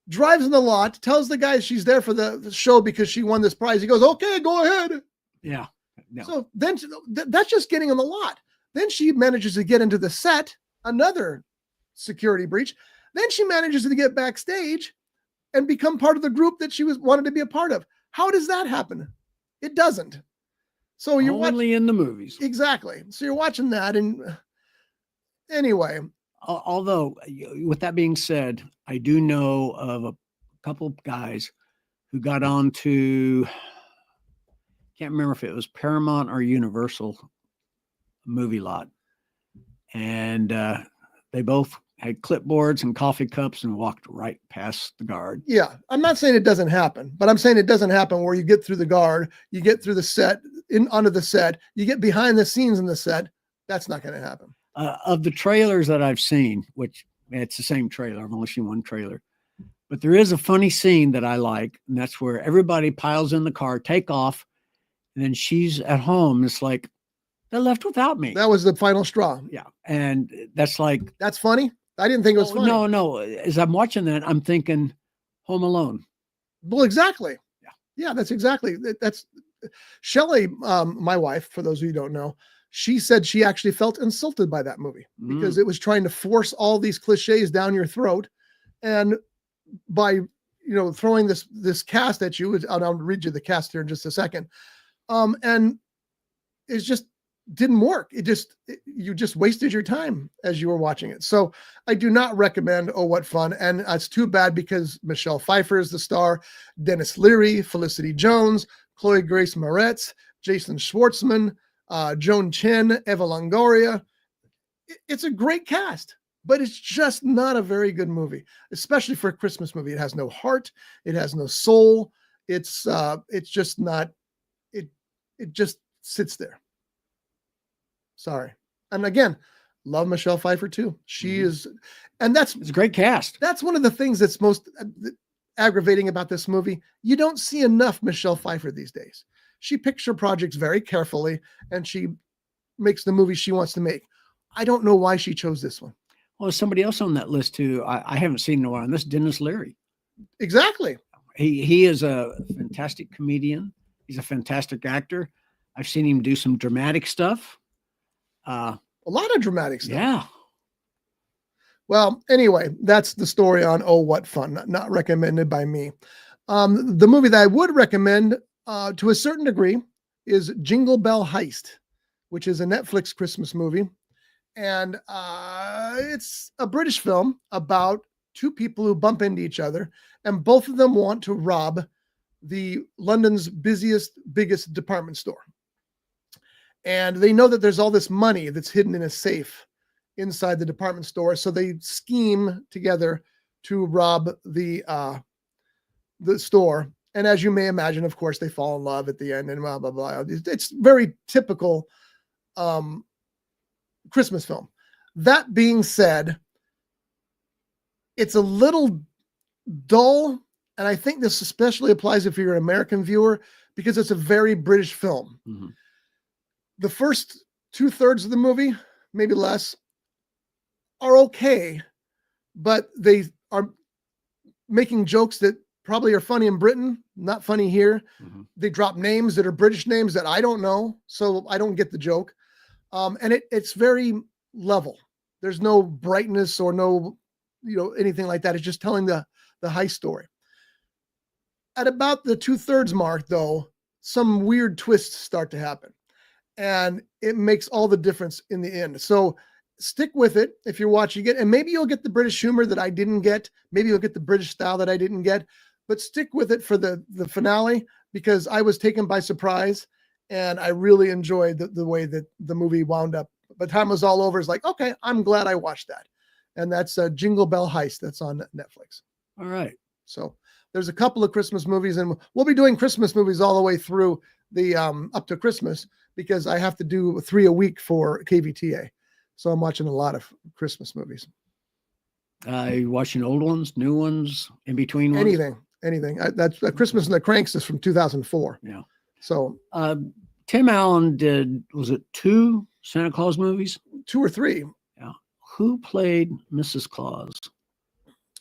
Drives in the lot, tells the guy she's there for the show because she won this prize. He goes, okay, go ahead. Yeah. No. So then that's just getting on the lot. Then she manages to get into the set, another security breach. Then she manages to get backstage and become part of the group that she wanted to be a part of. How does that happen? It doesn't. So you're only in the movies. Exactly. So you're watching that. And anyway. Although, with that being said, I do know of a couple of guys who got on to, can't remember if it was Paramount or Universal movie lot. And they both had clipboards and coffee cups and walked right past the guard. Yeah. I'm not saying it doesn't happen, but I'm saying it doesn't happen where you get through the guard, you get through the set, onto the set, you get behind the scenes in the set. That's not going to happen. Of the trailers that I've seen, which it's the same trailer, I've only seen one trailer, but there is a funny scene that I like, and that's where everybody piles in the car, take off, and then she's at home. It's like, they're left without me. That was the final straw. Yeah. And that's like, That's funny. I didn't think it was funny. No. As I'm watching that, I'm thinking Home Alone. Well, exactly. Yeah. Yeah, that's exactly. That's Shelley, my wife, for those of you who don't know, she said she actually felt insulted by that movie because it was trying to force all these cliches down your throat. And by, throwing this cast at you, I'll read you the cast here in just a second. And it's just didn't work. You just wasted your time as you were watching it. So I do not recommend Oh, What Fun. And it's too bad because Michelle Pfeiffer is the star, Dennis Leary, Felicity Jones, Chloe Grace Moretz, Jason Schwartzman, Joan Chen, Eva Longoria. It's a great cast, but it's just not a very good movie, especially for a Christmas movie. It has no heart. It has no soul. It's just not, it just sits there. Sorry. And again, love Michelle Pfeiffer too. She is, and it's a great cast. That's one of the things that's most aggravating about this movie. You don't see enough Michelle Pfeiffer these days. She picks her projects very carefully and she makes the movies she wants to make. I don't know why she chose this one. Well, there's somebody else on that list too. I haven't seen in a while. And this Dennis Leary. Exactly. He is a fantastic comedian. He's a fantastic actor. I've seen him do some dramatic stuff. A lot of dramatic stuff. Yeah. Well, anyway, that's the story on Oh, What Fun. Not recommended by me. The movie that I would recommend to a certain degree is Jingle Bell Heist, which is a Netflix Christmas movie. And it's a British film about two people who bump into each other, and both of them want to rob the London's biggest department store. And they know that there's all this money that's hidden in a safe inside the department store. So they scheme together to rob the store. And as you may imagine, of course, they fall in love at the end and blah, blah, blah. It's very typical Christmas film. That being said, it's a little dull. And I think this especially applies if you're an American viewer, because it's a very British film. Mm-hmm. The first 2/3 of the movie, maybe less, are okay, but they are making jokes that probably are funny in Britain, not funny here. Mm-hmm. They drop names that are British names that I don't know, so I don't get the joke. And it's very level. There's no brightness or no, anything like that. It's just telling the heist story. At about the 2/3 mark, though, some weird twists start to happen. And it makes all the difference in the end. So stick with it if you're watching it. And maybe you'll get the British humor that I didn't get. Maybe you'll get the British style that I didn't get. But stick with it for the finale, because I was taken by surprise. And I really enjoyed the way that the movie wound up. By the time it was all over, it's like, okay, I'm glad I watched that. And that's Jingle Bell Heist. That's on Netflix. All right. So there's a couple of Christmas movies. And we'll be doing Christmas movies all the way through the up to Christmas, because I have to do 3 a week for KVTA. So I'm watching a lot of Christmas movies. You watching old ones, new ones, in between ones? Anything. That's Christmas and the Cranks is from 2004. Yeah. So Tim Allen did, was it 2 Santa Claus movies? 2 or 3. Yeah. Who played Mrs. Claus?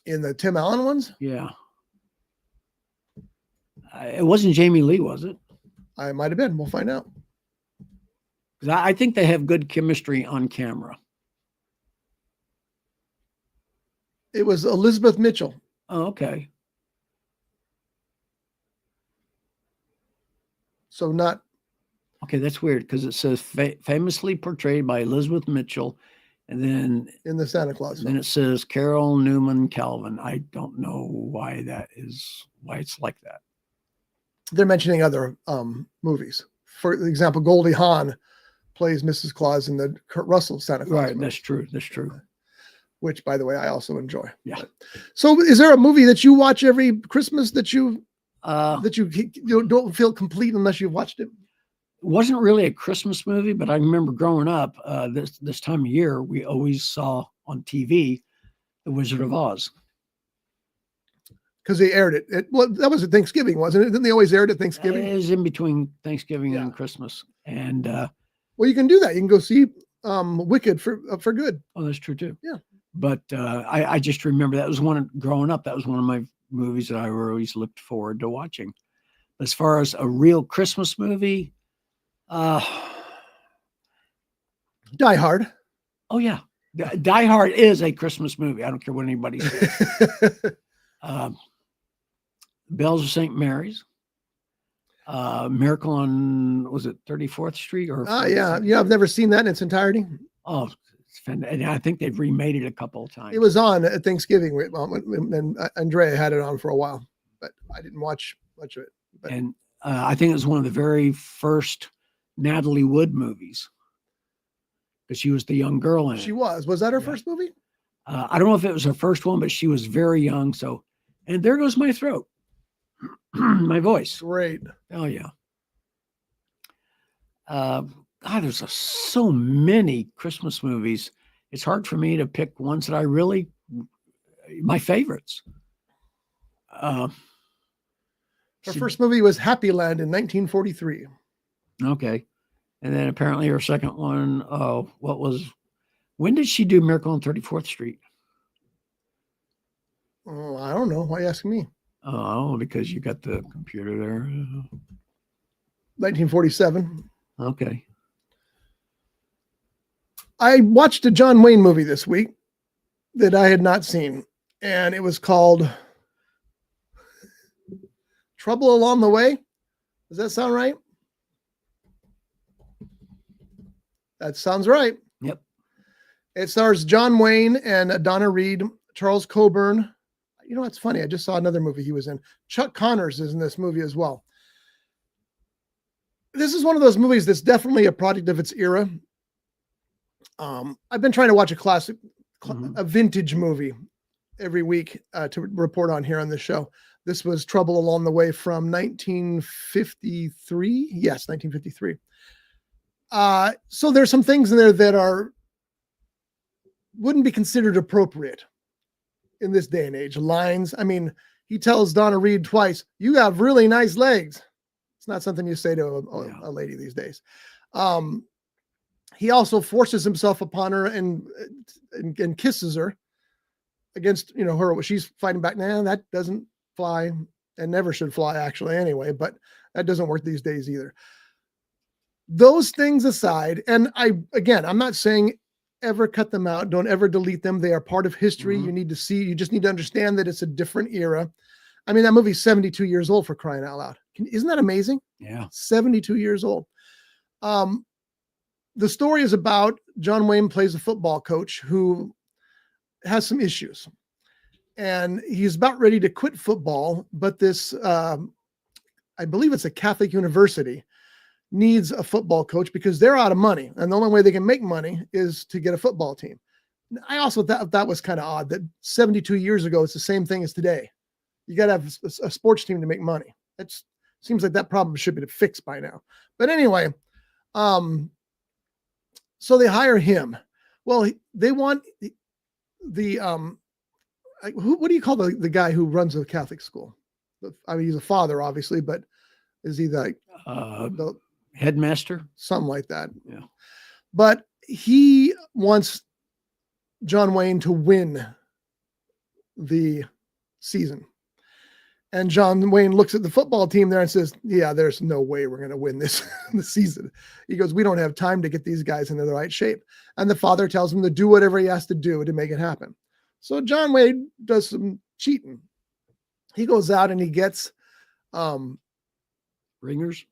In the Tim Allen ones? Yeah. It wasn't Jamie Lee, was it? I might have been. We'll find out. I think they have good chemistry on camera. It was Elizabeth Mitchell. Oh, okay. So not. Okay, that's weird, because it says famously portrayed by Elizabeth Mitchell, and then in the Santa Claus. Then it says Carol Newman Calvin. I don't know why it's like that. They're mentioning other movies. For example, Goldie Hawn plays Mrs. Claus in the Kurt Russell Santa Claus. Right, movie. That's true. That's true. Which, by the way, I also enjoy. Yeah. So, is there a movie that you watch every Christmas that you don't feel complete unless you've watched it? wasn't really a Christmas movie, but I remember growing up, this time of year, we always saw on TV The Wizard of Oz. Because they aired it. Well, that was at Thanksgiving, wasn't it? Didn't they always air it at Thanksgiving? It was in between Thanksgiving Yeah. and Christmas. And Well, you can do that. You can go see Wicked for good. oh, that's true too. Yeah. But I just remember that was growing up, that was one of my movies that I always looked forward to watching. As far as a real Christmas movie, Die Hard. oh yeah, Die Hard is a Christmas movie. I don't care what anybody says. Bells of St. Mary's, Miracle on, was it 34th Street or? Yeah. Yeah, I've never seen that in its entirety. Oh, it's fantastic. And I think they've remade it a couple of times. It was on at Thanksgiving, and Andrea had it on for a while, but I didn't watch much of it. But And I think it was one of the very first Natalie Wood movies, because she was the young girl in it. she was that her Yeah. first movie? I don't know if it was her first one, but she was very young. So, and there goes my throat, my voice. Great. Oh yeah. God, there's so many Christmas movies. It's hard for me to pick ones that I really, my favorites. Her first movie was Happy Land in 1943. Okay. And then apparently her second one, when did she do Miracle on 34th Street? Oh, I don't know. Why are you asking me? Oh, because you got the computer there. 1947. Okay. I watched a John Wayne movie this week that I had not seen, and it was called Trouble Along the Way. Does that sound right? That sounds right. Yep. It stars John Wayne and Donna Reed, Charles Coburn. You know, it's funny. I just saw another movie he was in. Chuck Connors is in this movie as well. This is one of those movies that's definitely a product of its era. I've been trying to watch a classic, a vintage movie every week to report on here on the show. This was Trouble Along the Way from 1953. Yes, 1953. So there's some things in there that wouldn't be considered appropriate in this day and age. Lines. I mean, he tells Donna Reed twice, "You have really nice legs." It's not something you say to a lady these days. He also forces himself upon her and kisses her against, her. She's fighting back. Nah, that doesn't fly, and never should fly actually anyway, but that doesn't work these days either. Those things aside, and I'm not saying ever cut them out. Don't ever delete them. They are part of history. You just need to understand that it's a different era. I mean, that movie's 72 years old, for crying out loud. Isn't that amazing? Yeah. 72 years old. The story is about John Wayne plays a football coach who has some issues, and he's about ready to quit football. But this, I believe it's a Catholic university, needs a football coach because they're out of money. And the only way they can make money is to get a football team. I also thought that was kind of odd that 72 years ago, it's the same thing as today. You got to have a sports team to make money. It seems like that problem should be fixed by now. But anyway, so they hire him. Well, they want the what do you call the guy who runs a Catholic school? I mean, he's a father, obviously, but is he the headmaster? Something like that. Yeah. But he wants John Wayne to win the season. And John Wayne looks at the football team there and says, "Yeah, there's no way we're going to win this season." He goes, "We don't have time to get these guys into the right shape." And the father tells him to do whatever he has to do to make it happen. So John Wayne does some cheating. He goes out and he gets ringers.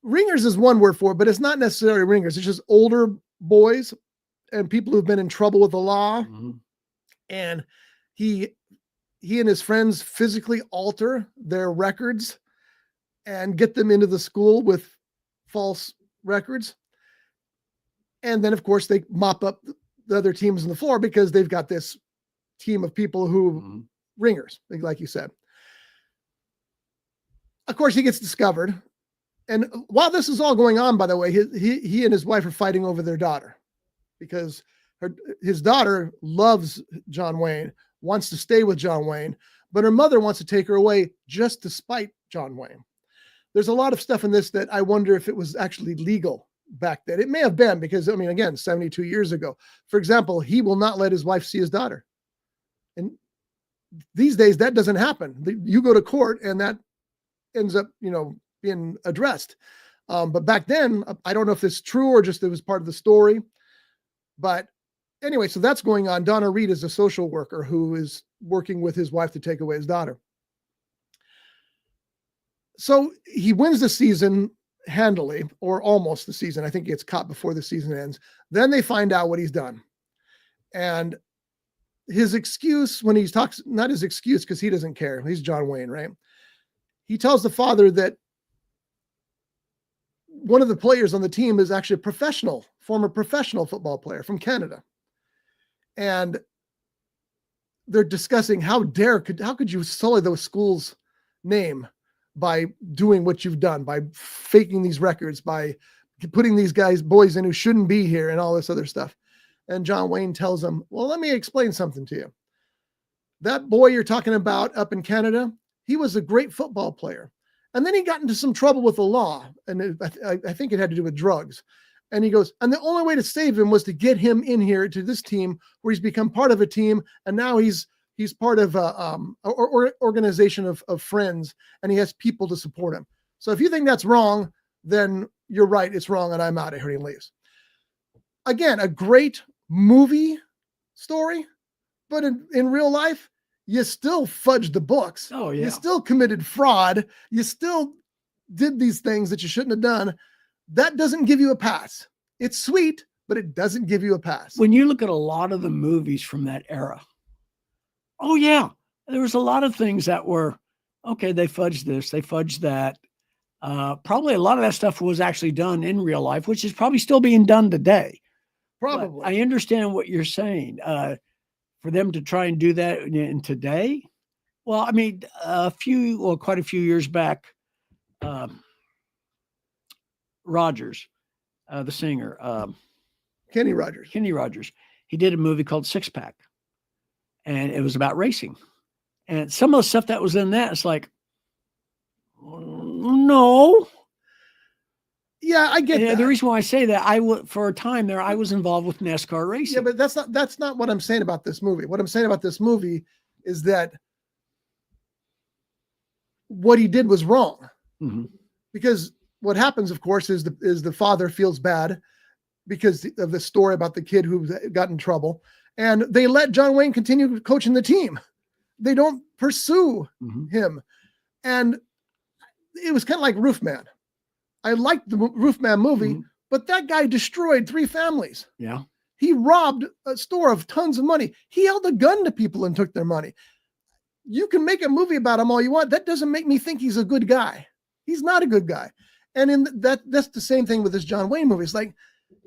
Ringers is one word for it, but it's not necessarily ringers. It's just older boys and people who've been in trouble with the law. And he and his friends physically alter their records and get them into the school with false records. And then, of course, they mop up the other teams on the floor because they've got this team of people who ringers, like you said. Of course, he gets discovered And while this is all going on, by the way, he and his wife are fighting over their daughter because his daughter loves John Wayne, wants to stay with John Wayne, but her mother wants to take her away just to spite John Wayne. There's a lot of stuff in this that I wonder if it was actually legal back then. It may have been because, I mean, again, 72 years ago. For example, he will not let his wife see his daughter. And these days that doesn't happen. You go to court and that ends up, being addressed. But back then, I don't know if it's true or just it was part of the story. But anyway, so that's going on. Donna Reed is a social worker who is working with his wife to take away his daughter. So he wins the season handily, or almost the season. I think he gets caught before the season ends. Then they find out what he's done. And his excuse when he talks, not his excuse because he doesn't care. He's John Wayne, right? He tells the father that one of the players on the team is actually a former professional football player from Canada. And they're discussing how could you sully the school's name by doing what you've done, by faking these records, by putting these boys in who shouldn't be here and all this other stuff. And John Wayne tells him, well, let me explain something to you. That boy you're talking about up in Canada, he was a great football player. And then he got into some trouble with the law. And I think it had to do with drugs. And he goes, and the only way to save him was to get him in here to this team where he's become part of a team. And now he's part of a organization of friends, and he has people to support him. So if you think that's wrong, then you're right. It's wrong. And I'm out of here. And he leaves. Again, a great movie story, but in real life, you still fudged the books. Oh, yeah. You still committed fraud. You still did these things that you shouldn't have done. That doesn't give you a pass. It's sweet, but it doesn't give you a pass. When you look at a lot of the movies from that era, oh, yeah, there was a lot of things that were, okay, they fudged this, they fudged that. Probably a lot of that stuff was actually done in real life, which is probably still being done today. Probably. But I understand what you're saying. For them to try and do that in today, well, I mean, quite a few years back, Rogers, the singer, Kenny Rogers, he did a movie called Six Pack, and it was about racing. And some of the stuff that was in that, it's like, no. Yeah, I get that. The reason why I say that, for a time there, I was involved with NASCAR racing. Yeah, but that's not what I'm saying about this movie. What I'm saying about this movie is that what he did was wrong. Mm-hmm. Because what happens, of course, is the father feels bad because of the story about the kid who got in trouble, and they let John Wayne continue coaching the team. They don't pursue him, and it was kind of like Roofman. I liked the Roofman movie, but that guy destroyed 3 families. Yeah. He robbed a store of tons of money. He held a gun to people and took their money. You can make a movie about him all you want. That doesn't make me think he's a good guy. He's not a good guy. And that's the same thing with this John Wayne movie. It's like,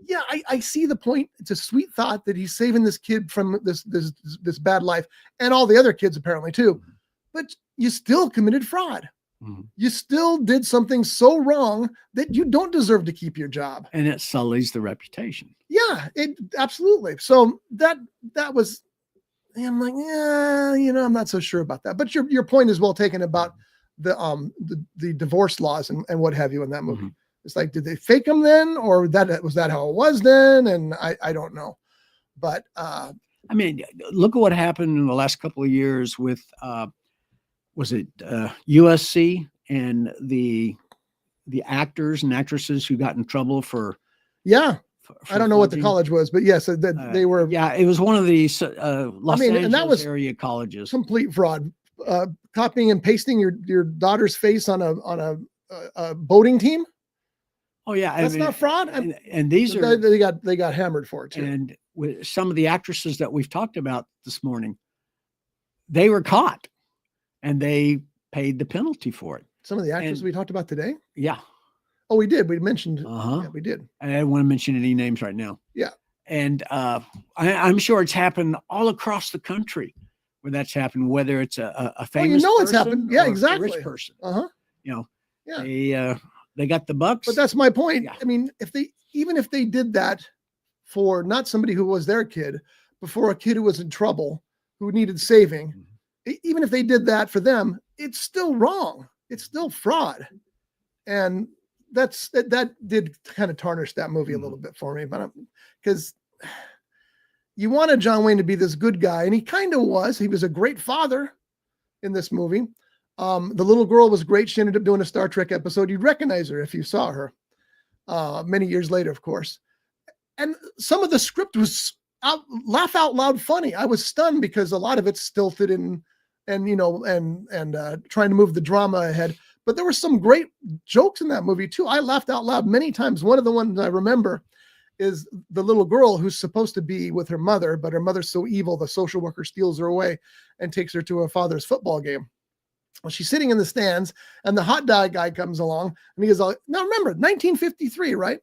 yeah, I see the point. It's a sweet thought that he's saving this kid from this bad life, and all the other kids apparently too. But you still committed fraud. You still did something so wrong that you don't deserve to keep your job. And it sullies the reputation. Yeah, it absolutely. So that was, I'm like, yeah, I'm not so sure about that. But your point is well taken about the divorce laws and what have you in that movie. It's like, did they fake them then, or was that how it was then? And I don't know. But I mean, look at what happened in the last couple of years with was it USC and the actors and actresses who got in trouble for I don't know what the college was, but yes, they were. Yeah, it was one of these Los Angeles and that was area colleges. Complete fraud. Copying and pasting your daughter's face on a boating team. Oh yeah, that's not fraud. And these are they got hammered for it too. And with some of the actresses that we've talked about this morning, they were caught, and they paid the penalty for it. Some of the actors we talked about today. Yeah. Oh, we did. We mentioned. Yeah, we did. I don't want to mention any names right now. Yeah. And I'm sure it's happened all across the country where that's happened, whether it's a famous person it's happened. Yeah, exactly. a rich person. Yeah. They got the bucks. But that's my point. Yeah. I mean, even if they did that for not somebody who was their kid, but for a kid who was in trouble, who needed saving, even if they did that for them, it's still wrong. It's still fraud. And that did kind of tarnish that movie a little bit for me, but because you wanted John Wayne to be this good guy, and he kind of was. He was a great father in this movie. The little girl was great. She ended up doing a Star Trek episode. You'd recognize her if you saw her many years later, of course. And some of the script was laugh out loud funny. I was stunned because a lot of it's stilted and trying to move the drama ahead. But there were some great jokes in that movie too. I laughed out loud many times. One of the ones I remember is the little girl who's supposed to be with her mother, but her mother's so evil, the social worker steals her away and takes her to her father's football game. Well, she's sitting in the stands, and the hot dog guy comes along, and he goes, now remember, 1953, right?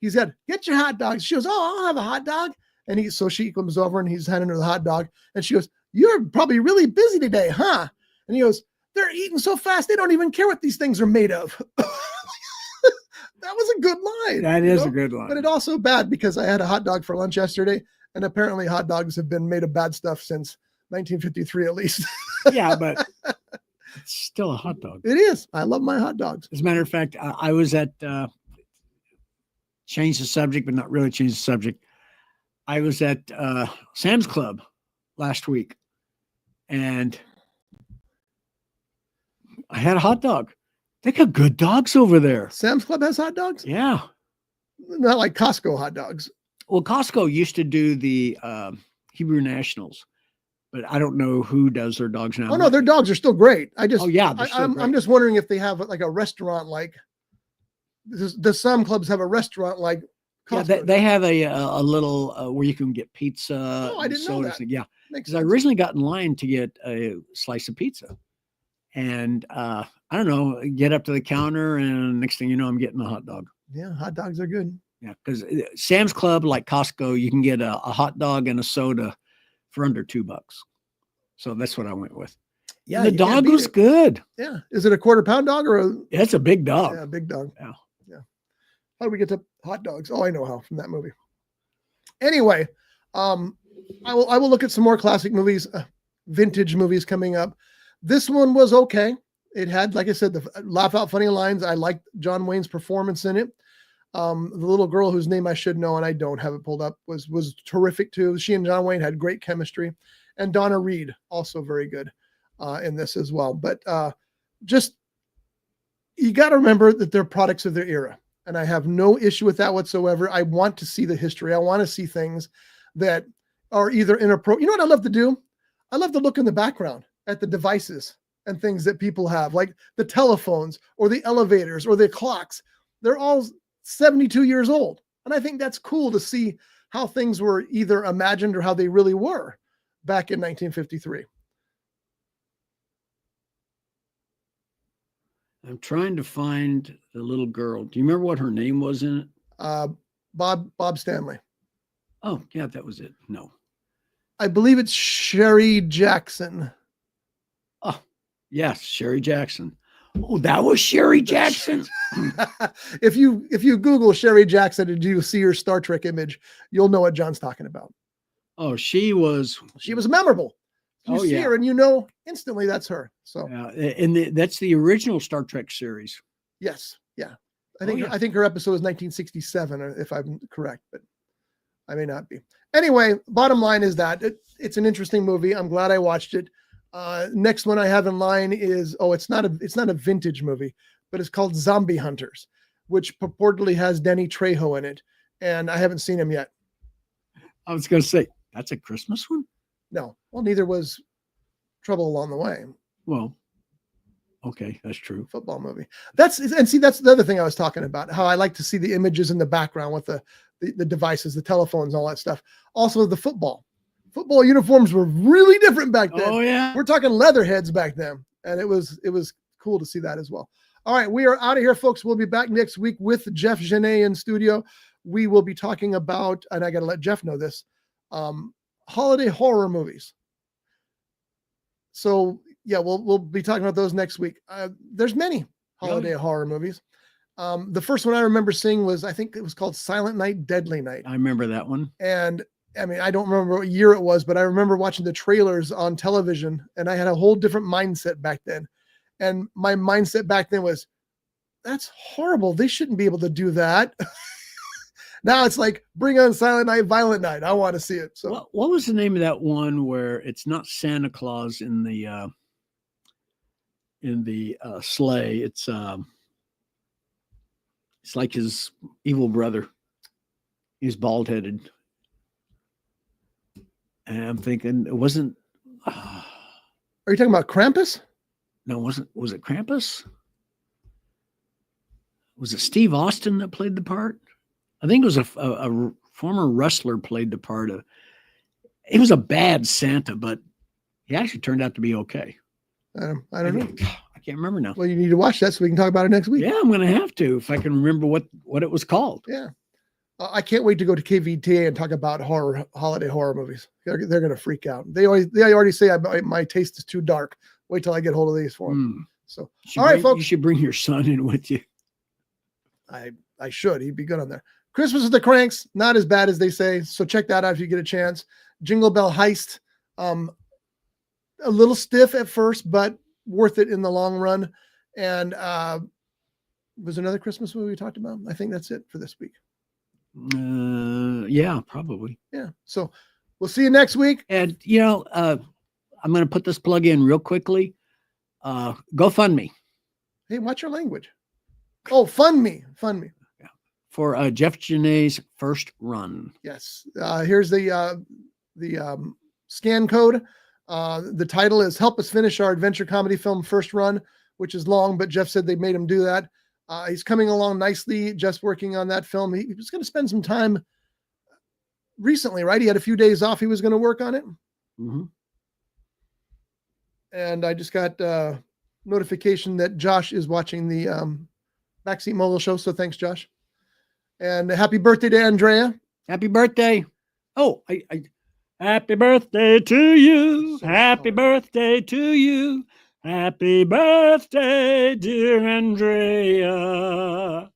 He said, get your hot dogs. She goes, oh, I'll have a hot dog. And so she comes over, and he's handing her the hot dog, and she goes, you're probably really busy today, huh? And he goes, they're eating so fast, they don't even care what these things are made of. That was a good line. That is a good line. But it's also bad because I had a hot dog for lunch yesterday, and apparently hot dogs have been made of bad stuff since 1953 at least. Yeah, but it's still a hot dog. It is. I love my hot dogs. As a matter of fact, I was at change the subject, but not really change the subject. I was at Sam's Club last week, and I had a hot dog. They got good dogs over there. Sam's Club has hot dogs? Yeah. Not like Costco hot dogs. Well, Costco used to do the Hebrew Nationals, but I don't know who does their dogs now. Oh no, their dogs are still great. I'm just wondering if they have like a restaurant like the some clubs have a restaurant like Costco. Yeah, they have a little where you can get pizza. Oh, I didn't know that. Yeah, Makes because I originally got in line to get a slice of pizza, and I don't know, get up to the counter, and next thing you know, I'm getting a hot dog. Yeah, hot dogs are good. Yeah, because Sam's Club, like Costco, you can get a hot dog and a soda for under $2. So that's what I went with. Yeah, and the dog was good. Yeah, is it a quarter-pound dog or a? It's a big dog. Yeah, big dog. Yeah. How do we get to hot dogs? Oh, I know how, from that movie. Anyway, I will look at some more classic movies, vintage movies coming up. This one was okay. It had, like I said, the laugh out funny lines. I liked John Wayne's performance in it. The little girl whose name I should know and I don't have it pulled up was terrific too. She and John Wayne had great chemistry, and Donna Reed also very good in this as well. But just you got to remember that they're products of their era. And I have no issue with that whatsoever. I want to see the history. I want to see things that are either inappropriate. You know what I love to do? I love to look in the background at the devices and things that people have, like the telephones or the elevators or the clocks. They're all 72 years old. And I think that's cool to see how things were either imagined or how they really were back in 1953. I'm trying to find the little girl. Do you remember what her name was in it? Bob Stanley. Oh, yeah, that was it. No. I believe it's Sherry Jackson. Oh, yes, Sherry Jackson. Oh, that was Sherry Jackson. If you Google Sherry Jackson and you see her Star Trek image, you'll know what John's talking about. Oh, she was memorable. You see her and you know instantly that's her. So that's the original Star Trek series. Yes. Yeah. I think her episode was 1967, if I'm correct, but I may not be. Anyway, bottom line is that it's an interesting movie. I'm glad I watched it. Next one I have in line is it's not a vintage movie, but it's called Zombie Hunters, which purportedly has Danny Trejo in it, and I haven't seen him yet. I was going to say that's a Christmas one. No, well, neither was Trouble Along the Way. Well, okay, that's true. Football movie. That's the other thing I was talking about. How I like to see the images in the background with the devices, the telephones, all that stuff. Also, the football uniforms were really different back then. Oh yeah, we're talking leatherheads back then, and it was cool to see that as well. All right, we are out of here, folks. We'll be back next week with Jeff Genet in studio. We will be talking about, and I got to let Jeff know this, holiday horror movies. So yeah, we'll be talking about those next week. There's many holiday horror movies. The first one I remember seeing was, I think it was called Silent Night, Deadly Night. I remember that one. And I mean, I don't remember what year it was, but I remember watching the trailers on television, and I had a whole different mindset back then. And my mindset back then was, that's horrible. They shouldn't be able to do that. Now it's like, bring on Silent Night, Violent Night. I want to see it. So What was the name of that one where it's not Santa Claus in the sleigh? It's like his evil brother. He's bald headed. And I'm thinking it wasn't. Are you talking about Krampus? No, was it Krampus? Was it Steve Austin that played the part? I think it was a former wrestler played the part of. He was a bad Santa, but he actually turned out to be okay. I don't know. I can't remember now. Well, you need to watch that so we can talk about it next week. Yeah, I'm going to have to if I can remember what it was called. Yeah. I can't wait to go to KVTA and talk about holiday horror movies. They're going to freak out. They already say my taste is too dark. Wait till I get hold of these for them. So, all right, folks. You should bring your son in with you. I should. He'd be good on there. Christmas with the Cranks, not as bad as they say. So check that out if you get a chance. Jingle Bell Heist, a little stiff at first, but worth it in the long run. And was another Christmas movie we talked about? I think that's it for this week. Yeah, probably. Yeah. So we'll see you next week. And I'm going to put this plug in real quickly. GoFundMe. Hey, watch your language. Oh, fund me. Yeah. For Jeff Genet's first run. Yes. Here's the scan code. The title is Help Us Finish Our Adventure Comedy Film First Run, which is long, but Jeff said they made him do that. He's coming along nicely. Jeff's working on that film. He was going to spend some time recently, right? He had a few days off. He was going to work on it. Mm-hmm. And I just got notification that Josh is watching the Backseat Mogul show. So thanks, Josh. And happy birthday to Andrea. Happy birthday. Oh, happy birthday to you. Happy birthday to you. Happy birthday, dear Andrea.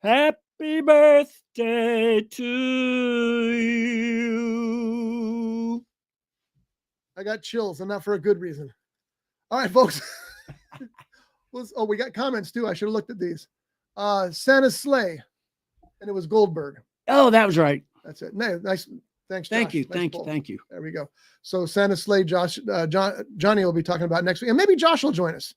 Happy birthday to you. I got chills, and not for a good reason. All right, folks. We got comments too. I should have looked at these. Santa's sleigh, and it was Goldberg. Oh, that was right. That's it. Nice. Thanks, Josh. Thank you. Nice Thank you. There we go. So Santa's sleigh, Johnny will be talking about next week, and maybe Josh will join us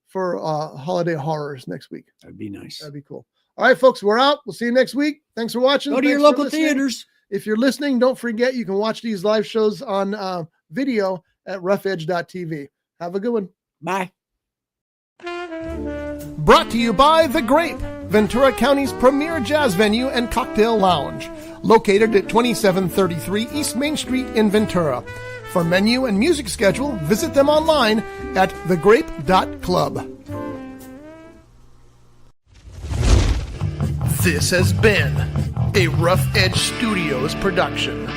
for holiday horrors next week. That'd be nice. That'd be cool. All right, folks, we're out. We'll see you next week. Thanks for watching. Go to your local theaters. If you're listening, don't forget you can watch these live shows on video at roughedge.tv. Have a good one. Bye. Brought to you by The Grape, Ventura County's premier jazz venue and cocktail lounge, located at 2733 East Main Street in Ventura. For menu and music schedule, visit them online at thegrape.club. This has been a Rough Edge Studios production.